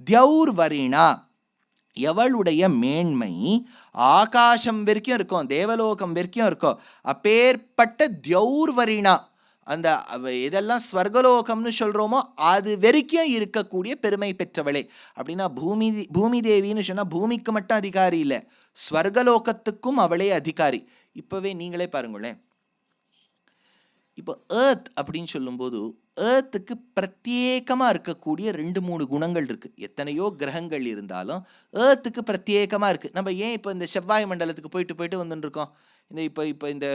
Speaker 1: தியௌர்வரிணா, எவளுடைய மேன்மை ஆகாசம் வரைக்கும் இருக்கும், தேவலோகம் வரைக்கும் இருக்கும். அப்பேற்பட்ட தியௌர்வரிணா, அந்த இதெல்லாம் ஸ்வர்கலோகம்னு சொல்கிறோமோ அது வரைக்கும் இருக்கக்கூடிய பெருமை பெற்றவளே. அப்படின்னா பூமி தேவின்னு சொன்னால் பூமிக்கு மட்டும் அதிகாரி இல்லை, ஸ்வர்கலோகத்துக்கும் அவளே அதிகாரி. இப்போவே நீங்களே பாருங்களேன், இப்போ ஏர்த் அப்படின்னு சொல்லும்போது ஏர்த்துக்கு பிரத்யேகமாக இருக்கக்கூடிய 2-3 குணங்கள் இருக்குது. எத்தனையோ கிரகங்கள் இருந்தாலும் ஏர்த்துக்கு பிரத்யேகமாக இருக்குது. நம்ம ஏன் இப்போ இந்த செவ்வாய் மண்டலத்துக்கு போயிட்டு வந்துட்டுருக்கோம், இப்போ இந்த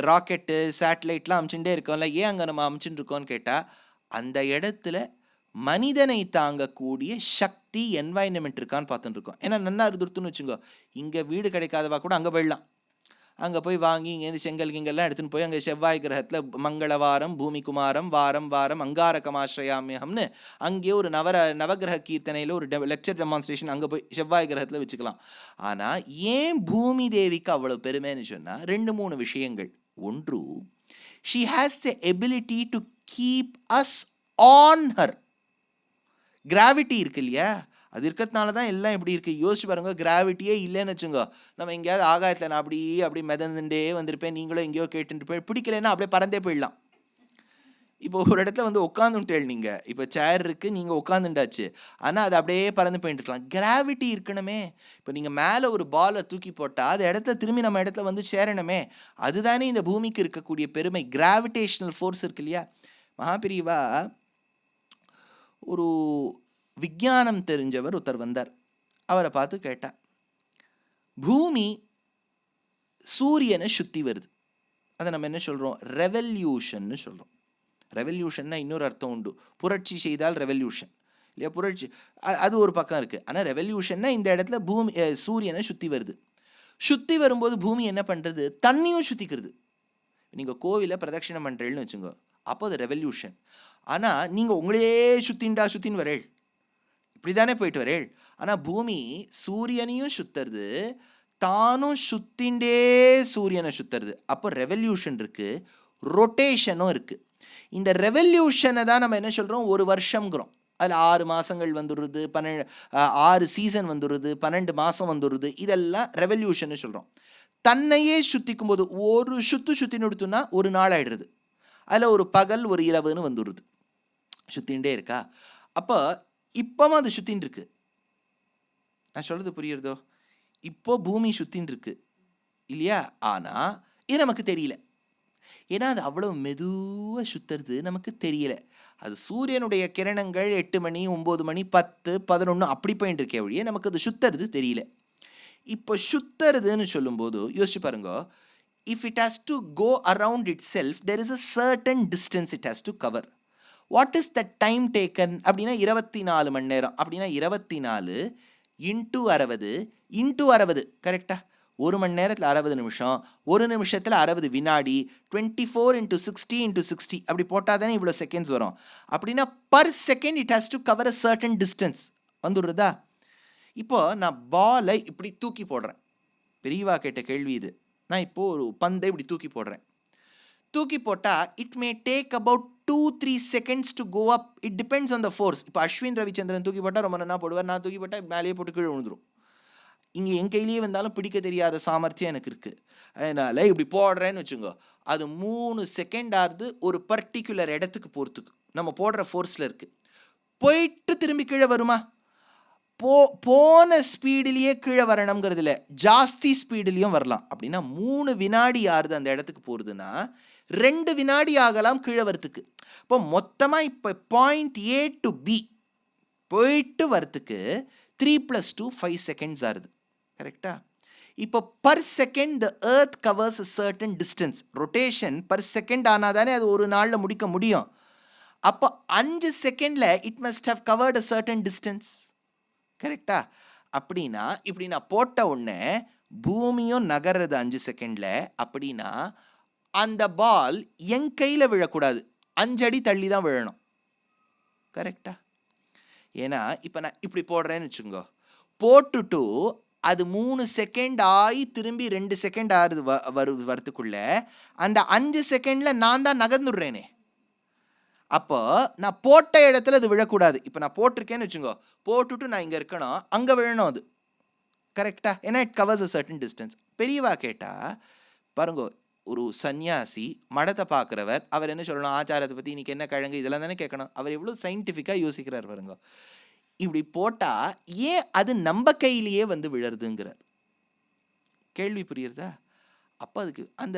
Speaker 1: ராக்கெட்டு சேட்டலைட்லாம் அமுச்சுட்டே இருக்கோம்ல, ஏன் அங்கே நம்ம அமுச்சுட்டு இருக்கோம்னு கேட்டால் அந்த இடத்துல மனிதனை தாங்கக்கூடிய சக்தி என்வாயன்மெண்ட் இருக்கான்னு பார்த்துட்டு இருக்கோம். ஏன்னா நல்லா இருந்துருத்துன்னு வச்சுக்கோ, இங்கே வீடு கிடைக்காதவா கூட அங்கே போயிடலாம், அங்கே போய் வாங்கி இங்கேருந்து செங்கல் கிங்கெல்லாம் எடுத்துன்னு போய் அங்கே செவ்வாய் கிரகத்தில் மங்களவாரம் பூமிகுமாரம் வாரம் வாரம் அங்காரகமாஸ்ரயாமியம்னு அங்கேயே ஒரு நவகிரக கீர்த்தனையில் ஒரு லெக்சர் டெமான்ஸ்ட்ரேஷன் அங்கே போய் செவ்வாய் கிரகத்தில் வச்சுக்கலாம். ஆனால் ஏன் பூமி தேவிக்கு அவ்வளோ பெருமைன்னு சொன்னால் 2-3 விஷயங்கள். ஒன்று, she has the ability to keep us on her. Gravity இருக்கு இல்லையா, அது இருக்கிறதுனால தான் எல்லாம் இப்படி இருக்குது. யோசிச்சு பாருங்க, கிராவிட்டியே இல்லைன்னு வச்சுங்க, நம்ம எங்கேயாவது ஆகாயத்தில் நான் அப்படி மிதந்துட்டே வந்திருப்பேன், நீங்களும் எங்கேயோ கேட்டுட்டு போய் பிடிக்கலன்னா அப்படியே பறந்தே போயிடலாம். இப்போ ஒரு இடத்துல உட்காந்துட்டேள், நீங்கள் இப்போ சேர் இருக்குது, நீங்கள் உட்காந்துட்டாச்சு, ஆனால் அது அப்படியே பறந்து போயிட்டு இருக்கலாம். கிராவிட்டி இருக்கணுமே. இப்போ நீங்கள் மேலே ஒரு பாலை தூக்கி போட்டால் அது இடத்த திரும்பி நம்ம இடத்துல சேரணுமே. அதுதானே இந்த பூமிக்கு இருக்கக்கூடிய பெருமை, கிராவிடேஷனல் ஃபோர்ஸ் இருக்கு இல்லையா. மகாபிரிவா ஒரு விஞ்ஞானம் தெரிஞ்சவர் ஒருத்தர் வந்தார். அவரை பார்த்து கேட்டார், பூமி சூரியனை சுற்றி வருது, அதை நம்ம என்ன சொல்கிறோம், ரெவல்யூஷன்னு சொல்கிறோம். ரெவல்யூஷன்னா இன்னொரு அர்த்தம் உண்டு, புரட்சி செய்தால் ரெவல்யூஷன் இல்லையா, புரட்சி அது ஒரு பக்கம் இருக்குது. ஆனால் ரெவல்யூஷன்னா இந்த இடத்துல பூமி சூரியனை சுற்றி வருது. சுற்றி வரும்போது பூமி என்ன பண்ணுறது, தண்ணியும் சுற்றிக்கிறது. நீங்கள் கோவிலை பிரதட்சிணம் பண்ணுறேன்னு வச்சுங்க, அப்போ அது ரெவல்யூஷன். ஆனால் நீங்கள் உங்களையே சுற்றின்னு வரேள், இப்படி தானே போயிட்டு வரேள். ஆனால் பூமி சூரியனையும் சுற்றுறது, தானும் சுத்திண்டே சூரியனை சுற்றுறது. அப்போ ரெவல்யூஷன் இருக்குது, ரொட்டேஷனும் இருக்குது. இந்த ரெவல்யூஷனை தான் நம்ம என்ன சொல்கிறோம், ஒரு வருஷங்கிறோம். அதில் 6 மாதங்கள் வந்துடுறது, 6 சீசன் வந்துடுறது, 12 மாதம் வந்துடுறது, இதெல்லாம் ரெவல்யூஷன்னு சொல்கிறோம். தன்னையே சுற்றிக்கும் போது ஒரு சுற்றின்னு எடுத்தோன்னா ஒரு நாள் ஆகிடுறது, அதில் ஒரு பகல் ஒரு இரவுன்னு வந்துடுறது, சுற்றிகிட்டே இருக்கா. அப்போ இப்போவும் அது சுற்றின்னு இருக்கு. நான் சொல்கிறது புரியுறதோ, இப்போ பூமி சுற்றின்னு இருக்கு இல்லையா. ஆனால் இது நமக்கு தெரியல, ஏன்னா அது அவ்வளோ மெதுவாக சுற்றுறது நமக்கு தெரியல. அது சூரியனுடைய கிரணங்கள் 8 மணி 9 மணி 10 11 அப்படி போயிட்டு இருக்கே வழியே நமக்கு அது சுற்றுறது தெரியல. இப்போ சுற்றுறதுன்னு சொல்லும்போது யோசிச்சு பாருங்க, if it has to go around itself, there is a certain distance it has to cover. What is the time taken அப்படின்னா 24 மணி நேரம். அப்படின்னா 24 × 60 × 60 கரெக்டாக, ஒரு மணி நேரத்தில் 60 நிமிஷம், ஒரு நிமிஷத்தில் 60 வினாடி, 24 × 60 × 60 அப்படி போட்டால் தானே இவ்வளோ செகண்ட்ஸ் வரும். அப்படின்னா per second it has to cover a certain distance வந்துடுறதா. இப்போது நான் பாலை இப்படி தூக்கி போடுறேன், பெரியவா கேட்ட கேள்வி இது. நான் இப்போது ஒரு பந்தை இப்படி தூக்கி போடுறேன், தூக்கி போட்டால் it may take about 2-3 seconds to go up. It depends on the force. இப்போ அஸ்வின் ரவிச்சந்திரன் தூக்கி போட்டால் ரொம்ப நல்லா போடுவார், நான் தூக்கி போட்டால் மேலேயே போட்டு கீழே விழுந்துடும். இங்கே என் கையிலேயே வந்தாலும் பிடிக்க தெரியாத சாமர்த்தியம் எனக்கு இருக்குது. அதனால் இப்படி போடுறேன்னு வச்சுங்க, அது 3 செகண்ட் ஆகுது ஒரு பர்டிகுலர் இடத்துக்கு போகிறதுக்கு. நம்ம போடுற ஃபோர்ஸில் இருக்குது. போயிட்டு திரும்பி கீழே வருமா, போன ஸ்பீடிலேயே கீழே வரணுங்கிறது இல்லை, ஜாஸ்தி ஸ்பீடுலேயும் வரலாம். அப்படின்னா 3 வினாடி ஆறுது அந்த இடத்துக்கு போகிறதுனா 2 வினாடி ஆகலாம் கீழே வரத்துக்கு. இப்போ மொத்தமாக இப்போ பாயிண்ட் A to B போயிட்டு வரத்துக்கு 3 + 2 5 செகண்ட்ஸ் ஆகுது கரெக்டா. இப்போ per second the earth covers a certain distance. Rotation per second ஆனால் தானே அது ஒரு நாளில் முடிக்க முடியும். அப்போ 5 செகண்டில் it must have covered a certain distance கரெக்டா. அப்படின்னா இப்படி நான் போட்ட உடனே பூமியும் நகர்றது 5 செகண்ட்ல. அப்படின்னா அந்த பால் என் கையில் விழக்கூடாது, 5 அடி தள்ளி தான் விழணும். கரெக்டா? ஏன்னா இப்போ நான் இப்படி போடுறேன்னு வச்சுக்கோ, போட்டுட்டு அது 3 செகண்ட் ஆகி திரும்பி 2 செகண்ட் ஆகுது வரத்துக்குள்ள அந்த 5 செகண்ட்ல நான் தான் நகர்ந்துடுறேனே. அப்போ நான் போட்ட இடத்துல அது விழக்கூடாது. இப்போ நான் போட்டிருக்கேன்னு வச்சுக்கோ, போட்டுட்டு நான் இங்கே இருக்கணும், அங்கே விழணும் அது. கரெக்டா? ஏன்னா it covers a certain distance. பெரியவா கேட்டா பாருங்க, ஒரு சன்னியாசி மடத்தை பார்க்குறவர் அவர் என்ன சொல்லணும், ஆச்சாரத்தை பற்றி இன்னைக்கு என்ன கிழங்கு இதெல்லாம் தானே கேட்கணும். அவர் எவ்வளோ சயின்டிஃபிக்காக யோசிக்கிறார் பாருங்க. இப்படி போட்டா ஏன் அது நம்ம கையிலேயே வந்து விழறதுங்கிறார். கேள்வி புரியுறதா? அப்போ அதுக்கு அந்த